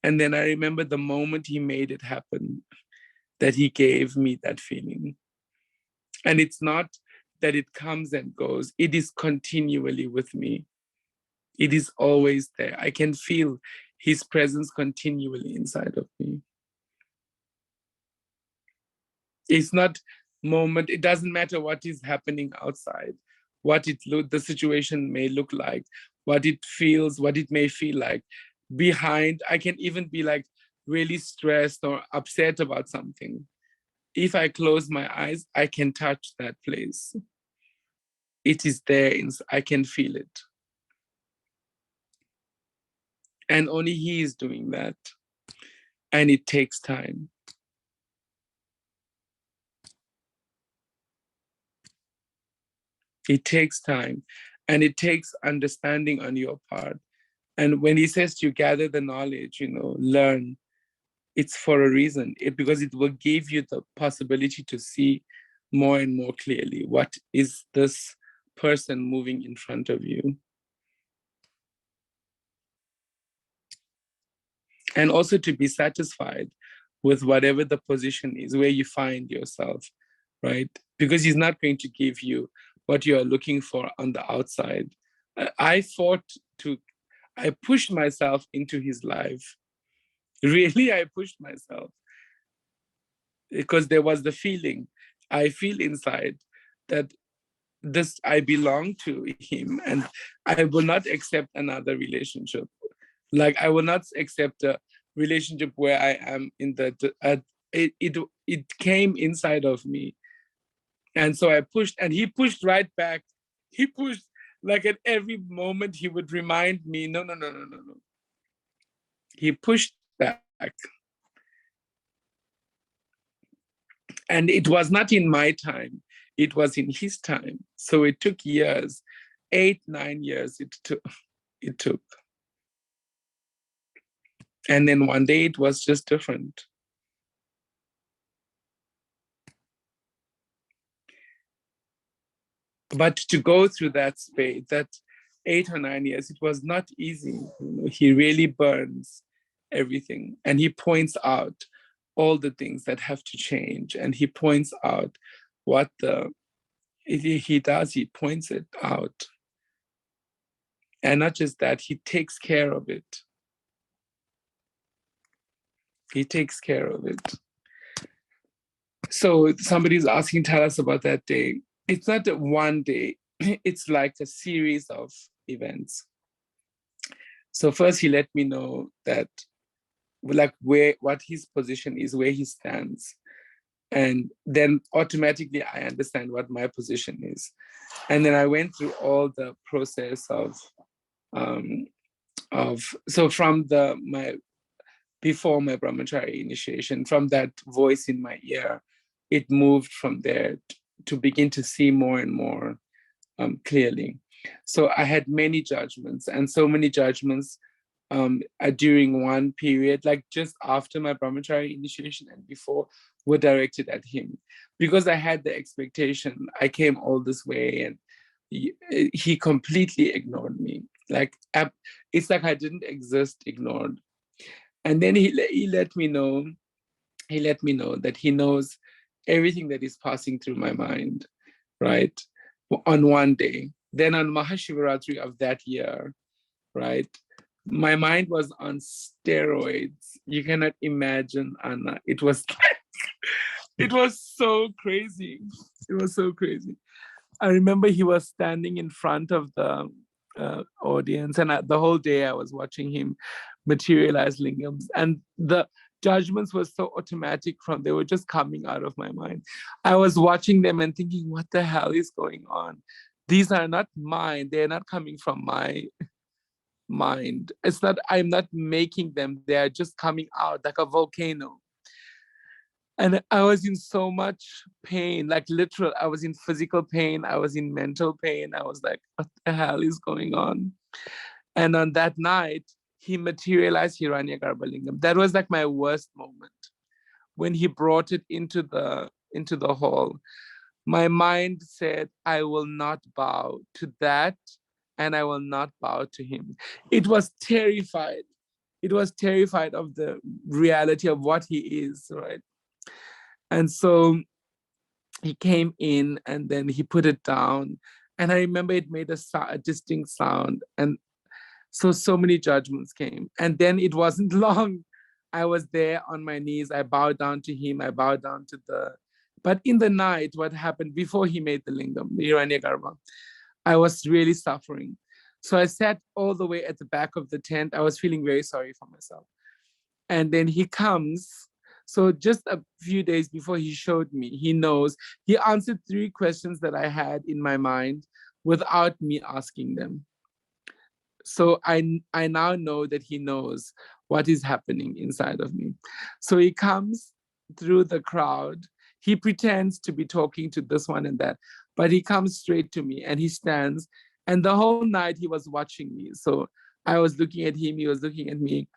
And then I remember the moment he made it happen, that he gave me that feeling. And it's not that it comes and goes. It is continually with me. It is always there. I can feel his presence continually inside of me. It's not moment. It doesn't matter what is happening outside, the situation may look like, what it feels, what it may feel like. Behind, I can even be like really stressed or upset about something. If I close my eyes, I can touch that place. It is there, I can feel it. And only he is doing that. And it takes time. It takes time. And it takes understanding on your part. And when he says to gather the knowledge, learn, it's for a reason. Because it will give you the possibility to see more and more clearly what is this person moving in front of you. and also to be satisfied with whatever the position is where you find yourself, right? Because he's not going to give you what you are looking for on the outside. I pushed myself into his life. Really, I pushed myself because there was the feeling I feel inside that I belong to him and I will not accept another relationship. Like I will not accept a relationship where I am in it came inside of me. And so I pushed and he pushed right back. He pushed like at every moment he would remind me, no. He pushed back. And it was not in my time, it was in his time. So it took years, 8, 9 years it took. And then one day it was just different. But to go through that space, that 8 or 9 years, it was not easy. He really burns everything. And he points out all the things that have to change. And he points out what he does, he points it out. And not just that, he takes care of it. He takes care of it. So somebody's asking, tell us about that day. It's not one day, it's like a series of events. So first he let me know that like what his position is, where he stands. And then automatically I understand what my position is. And then I went through all the process so from before my brahmachari initiation, from that voice in my ear, it moved from there to begin to see more and more clearly. So I had many judgments, and so many judgments during one period, like just after my brahmachari initiation and before, were directed at him. Because I had the expectation, I came all this way and he completely ignored me. Like, it's like I didn't exist, ignored. And then he let me know that he knows everything that is passing through my mind, right? On one day. Then on Mahashivaratri of that year, right? My mind was on steroids. You cannot imagine, Anna. It was so crazy. It was so crazy. I remember he was standing in front of the audience, and the whole day I was watching him materialize lingams, and the judgments were so automatic they were just coming out of my mind. I was watching them and thinking, what the hell is going on? These are not mine. They're not coming from my mind. It's not, I'm not making them. They are just coming out like a volcano. And I was in so much pain, like literal, I was in physical pain. I was in mental pain. I was like, what the hell is going on? And on that night, he materialized Hiranyagarbhalingam. That was like my worst moment. When he brought it into the hall, my mind said, I will not bow to that, and I will not bow to him. It was terrified. It was terrified of the reality of what he is, right? And so he came in and then he put it down. And I remember it made a distinct sound. And so many judgments came. And then it wasn't long. I was there on my knees. I bowed down to him. I bowed down to but in the night, what happened before he made the lingam, the Hiranyagarbha, I was really suffering. So I sat all the way at the back of the tent. I was feeling very sorry for myself. And then he comes. So just a few days before he showed me, he knows, he answered 3 questions that I had in my mind without me asking them. So I now know that he knows what is happening inside of me. So he comes through the crowd. He pretends to be talking to this one and that, but he comes straight to me and he stands. And the whole night he was watching me. So I was looking at him, he was looking at me.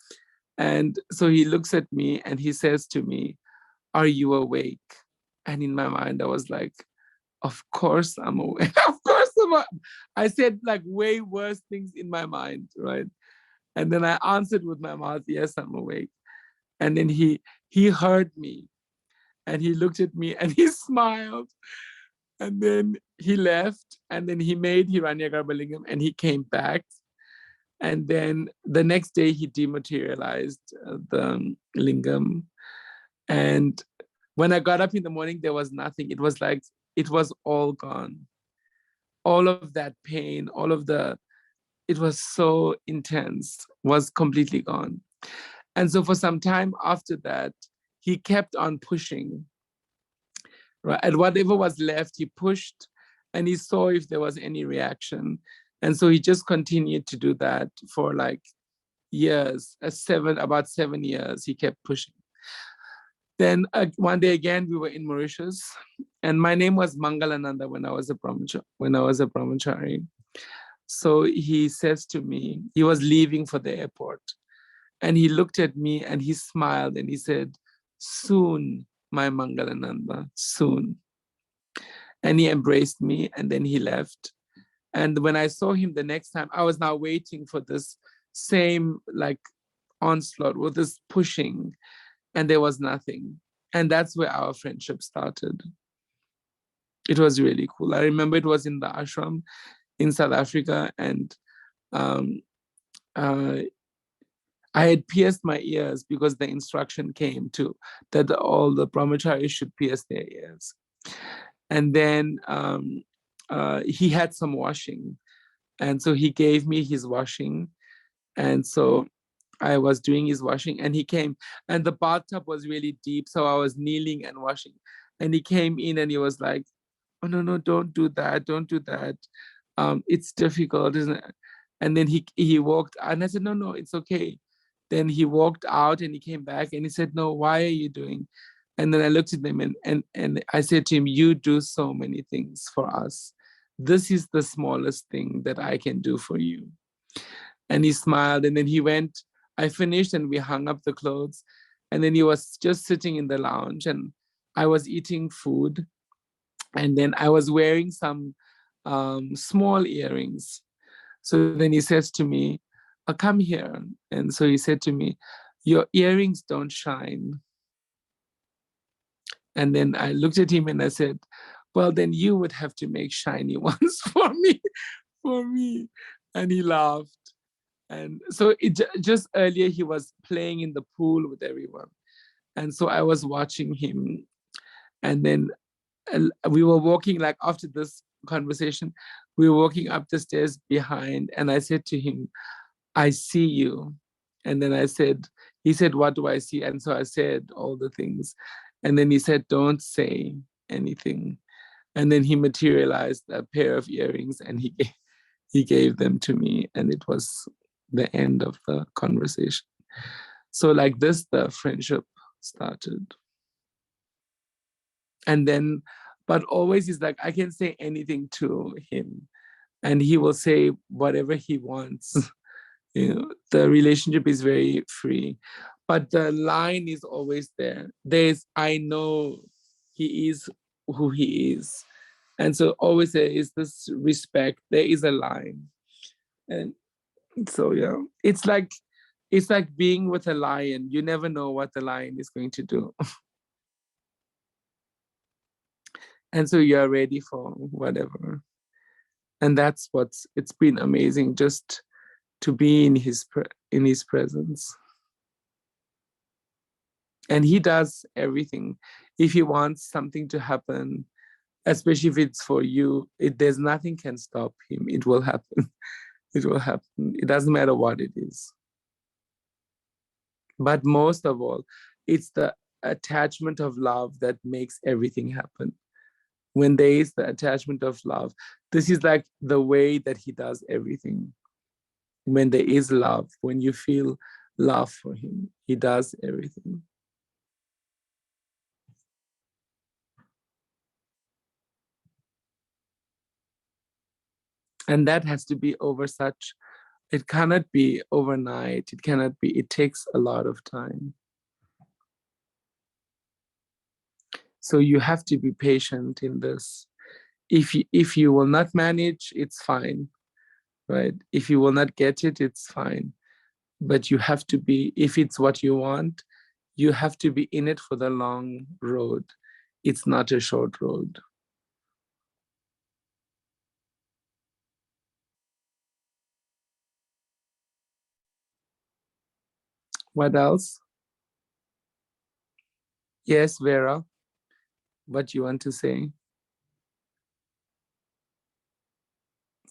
And so he looks at me and he says to me, are you awake? And in my mind, I was like, of course I'm awake. Of course I'm awake. I said like way worse things in my mind, right? And then I answered with my mouth, yes, I'm awake. And then he heard me, and he looked at me and he smiled. And then he left, and then he made Hiranyagarbha and he came back. And then the next day he dematerialized the lingam. And when I got up in the morning, there was nothing. It was like, it was all gone. All of that pain, it was so intense, was completely gone. And so for some time after that, he kept on pushing, right? And whatever was left, he pushed, and he saw if there was any reaction. And so he just continued to do that for like years, about 7 years, he kept pushing. Then one day again, we were in Mauritius, and my name was Mangalananda when I was a brahmachari. So he says to me, he was leaving for the airport, and he looked at me and he smiled and he said, "Soon, my Mangalananda, soon." And he embraced me, and then he left. And when I saw him the next time, I was now waiting for this same like onslaught with this pushing, and there was nothing. And that's where our friendship started. It was really cool. I remember it was in the ashram in South Africa, and I had pierced my ears because the instruction came to that all the brahmacharis should pierce their ears. And then he had some washing, and so he gave me his washing, and so I was doing his washing, and he came, and the bathtub was really deep, so I was kneeling and washing, and he came in and he was like, "Oh no, don't do that, don't do that. It's difficult, isn't it?" And then he walked, and I said, "No, it's okay." Then he walked out and he came back and he said, "No, why are you doing?" And then I looked at him and I said to him, "You do so many things for us. This is the smallest thing that I can do for you." And he smiled, and then he went. I finished and we hung up the clothes, and then he was just sitting in the lounge, and I was eating food, and then I was wearing some small earrings. So then he says to me, "Come here." And so he said to me, "Your earrings don't shine." And then I looked at him and I said, "Well, then you would have to make shiny ones for me. And he laughed. And so just earlier he was playing in the pool with everyone. And so I was watching him. And then we were walking, like after this conversation, we were walking up the stairs behind, and I said to him, "I see you." And then he said, "What do I see?" And so I said all the things. And then he said, "Don't say anything." And then he materialized a pair of earrings and he gave them to me, and it was the end of the conversation. So like this, the friendship started. And then, but always is like, I can say anything to him and he will say whatever he wants. You know, the relationship is very free, but the line is always there. I know he is who he is. And so always there is this respect, there is a line. And so, yeah, it's like being with a lion. You never know what the lion is going to do. And so you're ready for whatever. And that's it's been amazing just to be in his presence. And he does everything. If he wants something to happen, especially if it's for you, there's nothing can stop him. It will happen. It will happen. It doesn't matter what it is. But most of all, it's the attachment of love that makes everything happen. When there is the attachment of love, this is like the way that he does everything. When there is love, when you feel love for him, he does everything. And that has to be it cannot be overnight. It takes a lot of time. So you have to be patient in this. If you will not manage, it's fine, right? If you will not get it, it's fine. But you have to be, if it's what you want, You have to be in it for the long road. It's not a short road. What else? Yes, Vera, what you want to say?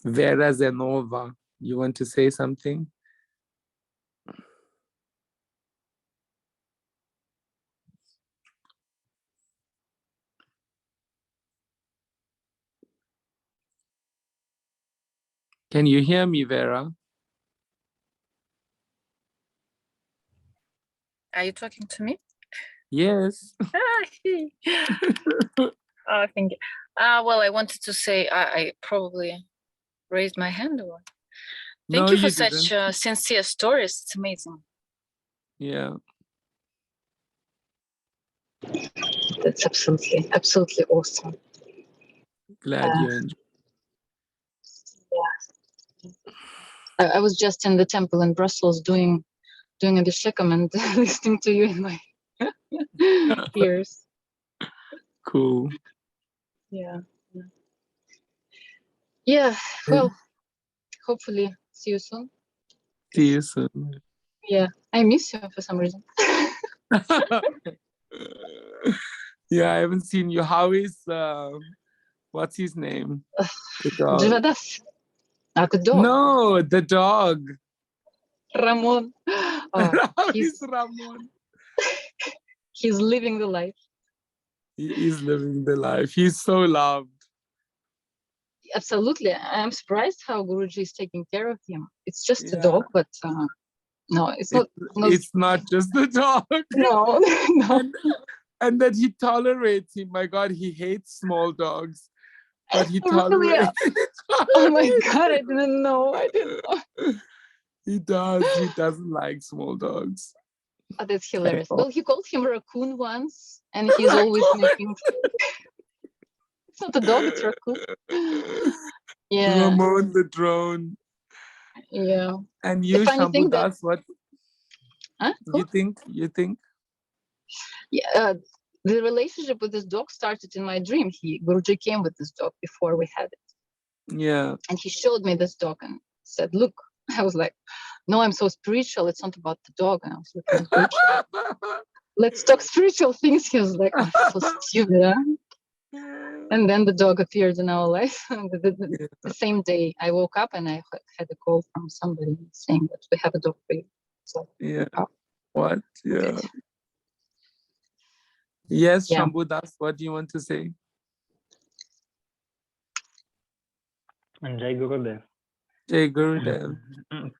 Vera Zenova, you want to say something? Can you hear me, Vera? Are you talking to me? Yes. Oh, thank you. Well, I wanted to say I probably raised my hand. Or... Thank No, you for you such didn't. sincere stories. It's amazing. Yeah. That's absolutely awesome. Glad you enjoyed. I was just in the temple in Brussels doing a Abhishekam and listening to you in my ears. Cool. Yeah. Yeah. Well, hopefully see you soon. See you soon. Yeah, I miss you for some reason. Yeah, I haven't seen you. How is what's his name? The dog. Jivadas. The dog. No, the dog. Ramon. Oh, How is Ramon? he's living the life. He is living the life. He's so loved. Absolutely. I'm surprised how Guruji is taking care of him. It's just a Yeah. dog, but no, it's not. It's not just the dog. No, no. And that he tolerates him. My God, he hates small dogs, but he Really? tolerates. Oh my God, I didn't know. I didn't know. He does. He doesn't like small dogs. Oh, that's hilarious. all. Well, he called him raccoon once, and he's always making. It's not a dog, it's raccoon. Yeah. Ramon the drone. Yeah. And you, The funny thing that. Shambhudas, what Huh? you think? You think? Yeah. The relationship with this dog started in my dream. Guruji came with this dog before we had it. Yeah. And he showed me this dog and said, look. I was like, no, I'm so spiritual. It's not about the dog. And I was looking at Guruji. Let's talk spiritual things. He was like, oh, so stupid, huh? And then the dog appeared in our life. The same day I woke up and I had a call from somebody saying that we have a dog for you. So, yeah. Oh. What? Yeah. Yes, Yeah. Shambhudas, what do you want to say? Jai Gurudev. Jai Gurudev.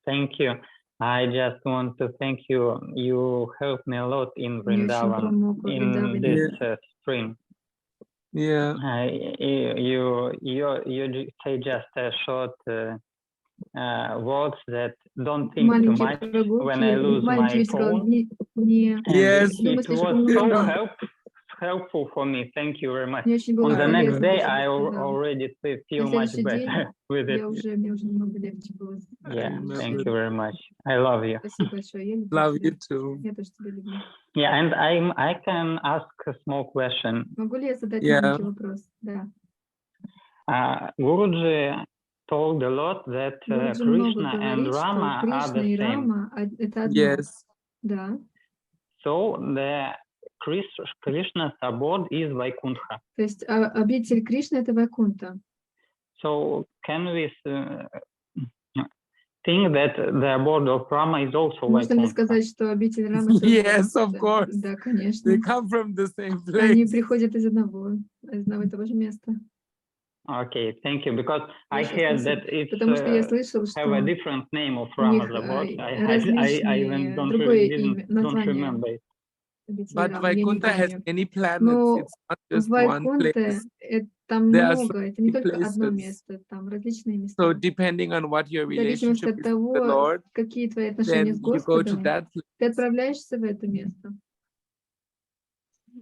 Thank you. I just want to thank you. You helped me a lot in Vrindavan in this spring. Yeah. You say just a short words that don't think too much when I lose my phone. Yes. It was so helpful for me. Thank you very much. On the next day, I already feel much better with it. Yeah, thank you very much. I love you. Love you too. Yeah, and I can ask a small question. Yeah. Guruji told a lot that Krishna and Rama are the same. Yes. So the Krishna's abode is Vaikuntha. То есть обитель Кришны — это Вайкунта. So can we think that the abode of Rama is also Можно ли Vaikuntha? сказать, что обитель Рамы тоже Yes, of Вайкунта? course. Да, конечно. They come from the same Они place. приходят из одного и того же места. Okay, thank you. Because I heard that it's Потому что я слышал, что have a different name of у них Rama's abode. I различные, even другое don't имя, название remember it. обители But Рамы, я не Vaikuntha has помню. many planets. Но It's not just в one Вайкунте place. там There are много, so это не many только одно places. место, там различные места. So depending on what your В зависимости relationship от is with the того, Lord, какие твои отношения then с you go to Господом, that ты place. отправляешься в это место.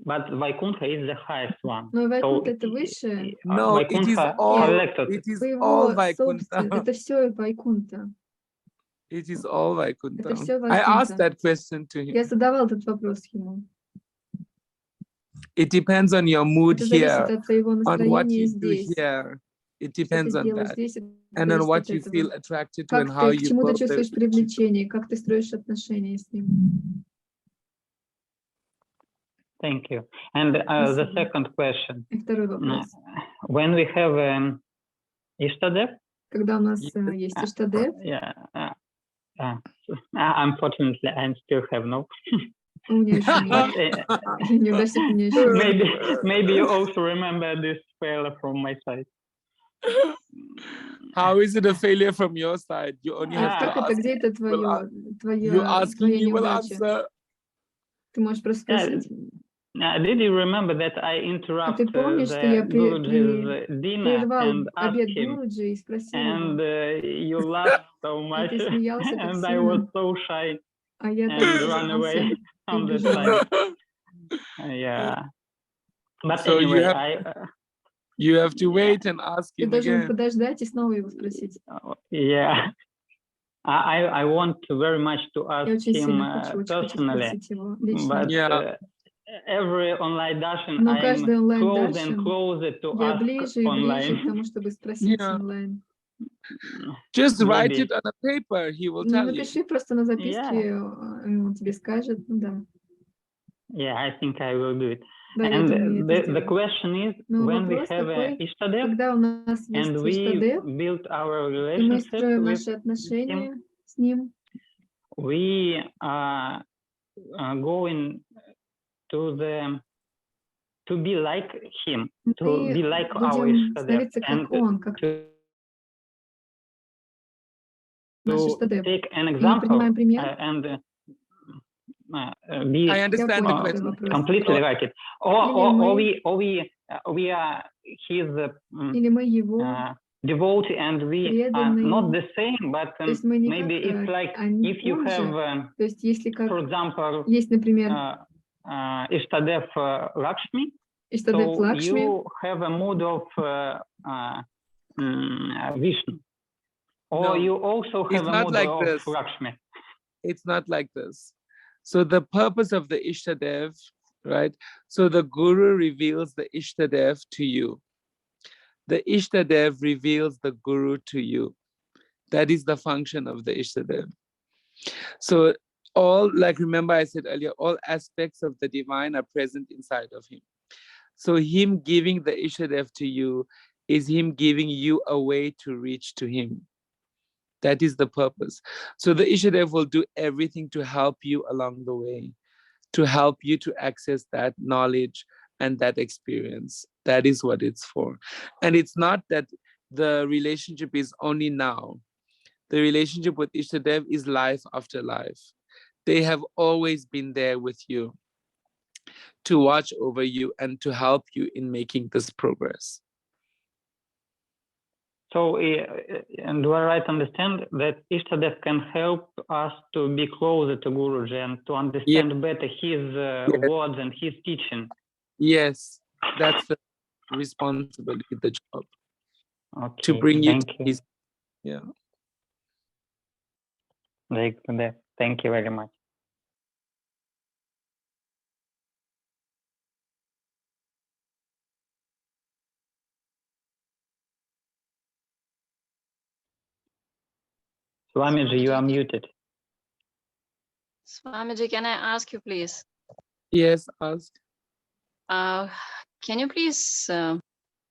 But Vaikuntha is the highest one. Но So Вайкунта — это высшее. No, it is Vaikuntha all. collected. It is По all его собственности, Vaikuntha. это все Вайкунта. It is all Это Vaikuntha. все I asked Вайкунта. that question to him. Я задавал этот вопрос ему. It depends on your mood Это зависит here, от твоего on what настроения you do здесь. here. It Что ты depends on делаешь that. здесь, это And on зависит what от you feel этого. attracted to and Как how ты, к you чему ты build the чувствуешь relationship. привлечение, как ты строишь отношения с ним. Thank you. And the Спасибо. second question, И второй вопрос. when we have Ishtadev, Когда у нас Yes. есть Иштадев, yeah, unfortunately, I still have no. у меня еще But нет. Неудачник у меня еще нет. maybe you also remember this failure from my side. How is it a failure from your side? You only have to Как это, ask. где это You asking, твоя you will неудача? answer. Ты можешь просто Yeah, спросить. did you remember that I Ты interrupt помнишь, что я the Guruji's dinner прервал and asked обед him, Гуруджи и спросил and его, you laughed so и much, ты смеялся так and I was сильно, so shy а я так and run away стеснялся и on that убежал. time. Yeah, but So anyway, you have to yeah. wait and ask Ты him должен again. подождать и снова его спросить. Yeah, I want very much to Я ask очень him сильно хочу personally, спросить его лично. but Yeah. every online darshan Но I'm каждый онлайн closer and даршан closer to я ask ближе и ближе к online. тому, чтобы спросить Yeah. онлайн. Just write Maybe. it on a paper. He will Ну, tell you. напиши просто на записке, Yeah. он тебе скажет. Ну да. Yeah, I think I will do it. Да, я And думаю, я это the сделаю. question is, Но when we вопрос have такой, Ishtadev когда у нас есть and we Иштадев, build our и мы relationship строим with наши отношения с ним, we are going to be like him, to мы be like our будем Ishtadev, становиться and как он, как наш to Иштадев. take an И мы example принимаем пример. and be I understand the понял твой question. вопрос. completely like it. Or we are his Или мы его devotee, and we are преданные. not the same, but То есть мы не maybe it's как like они, if you он же. have, То есть если как for example, есть, например, Ishtadev Lakshmi, Иштадев so Лакшми, you have a mood of Vishnu, or No, you also it's have a not mood like of this. Lakshmi. It's not like this. So the purpose of the Ishtadev, right? So the Guru reveals the Ishtadev to you. The Ishtadev reveals the Guru to you. That is the function of the Ishtadev. So all, like remember I said earlier, all aspects of the divine are present inside of him. So him giving the Ishtadev to you is him giving you a way to reach to him. That is the purpose. So the Ishtadev will do everything to help you along the way, to help you to access that knowledge and that experience. That is what it's for. And it's not that the relationship is only now. The relationship with Ishtadev is life after life. They have always been there with you to watch over you and to help you in making this progress. So, and do I right understand that Ishtadev can help us to be closer to Guruji and to understand better his words and his teaching? Yes, that's the responsibility, the job. Okay, To bring you thank to you. his, yeah. Very good. Thank you very much. Swamiji, you are muted. Swamiji, can I ask you, please? Yes, ask. Can you please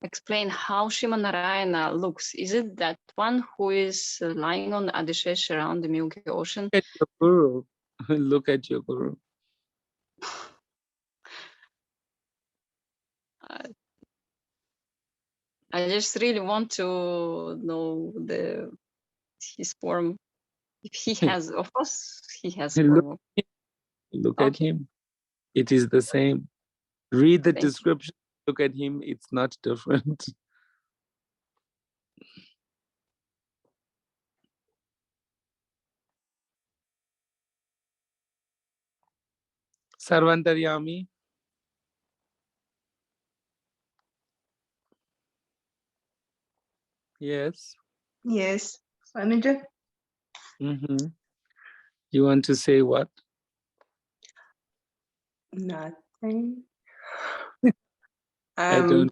explain how Shimanarayana looks? Is it that one who is lying on the Adishesh around the Milky Ocean? Look at your guru. Look at your guru. I just really want to know his form. If he has, of course, he has form. Look at him. It is the same. Read the description. Look at him. It's not different. Sarvantaryami. Yes. Yes, Swamiji. You want to say what? Nothing. I don't.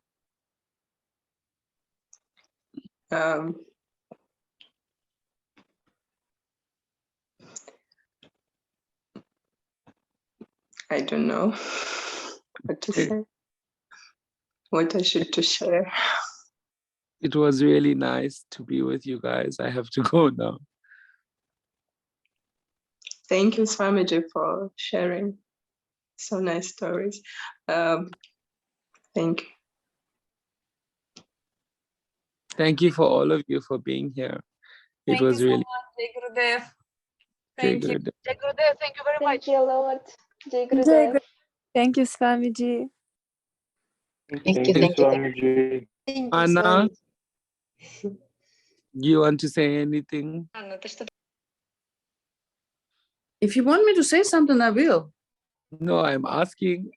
I don't know what to say, what I should to share. It was really nice to be with you guys. I have to go now. Thank you, Swamiji, for sharing so nice stories. Thank you. Thank you for all of you for being here. It was really. Jai Gurudev. Thank Thank you. you. Jai Gurudev, thank you very much. Thank you, Lord. Jai Gurudev. Thank you, Swamiji. Thank you. Thank you, Anna, Swamiji. you want to say anything? If you want me to say something, I will. No, I'm asking.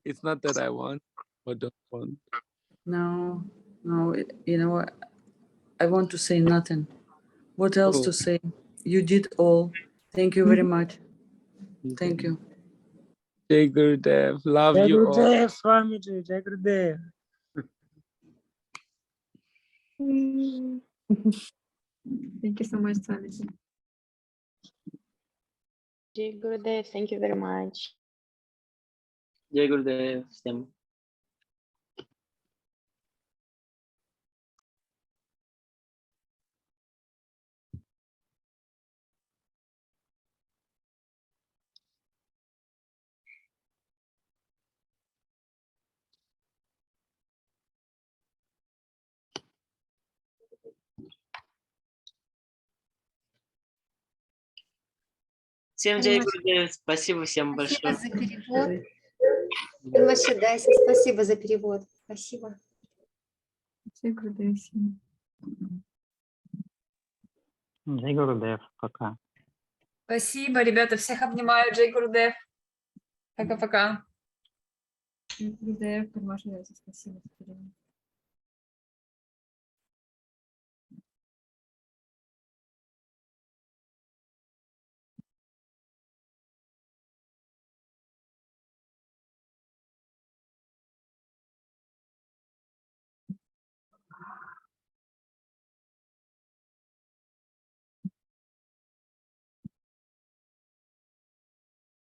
It's not that I want or don't want. No, you know what? I want to say nothing. What else to say? You did all. Thank you very much. Thank you. Jai Gurudev, love Jai you all. Gurudev, Swamiji, Jai Gurudev. Thank you so much, Swamiji. Jai Gurudev, thank you very much. Jai Gurudev. Всем. Всем Jai Gurudev. Спасибо всем большое. Спасибо за перевод. Инвашидайся, спасибо за перевод. Спасибо. Jai Gurudev. Jai Gurudev, пока. Спасибо, ребята. Всех обнимаю. Jai Gurudev. Пока-пока. Jai Gurudev, спасибо за перевод.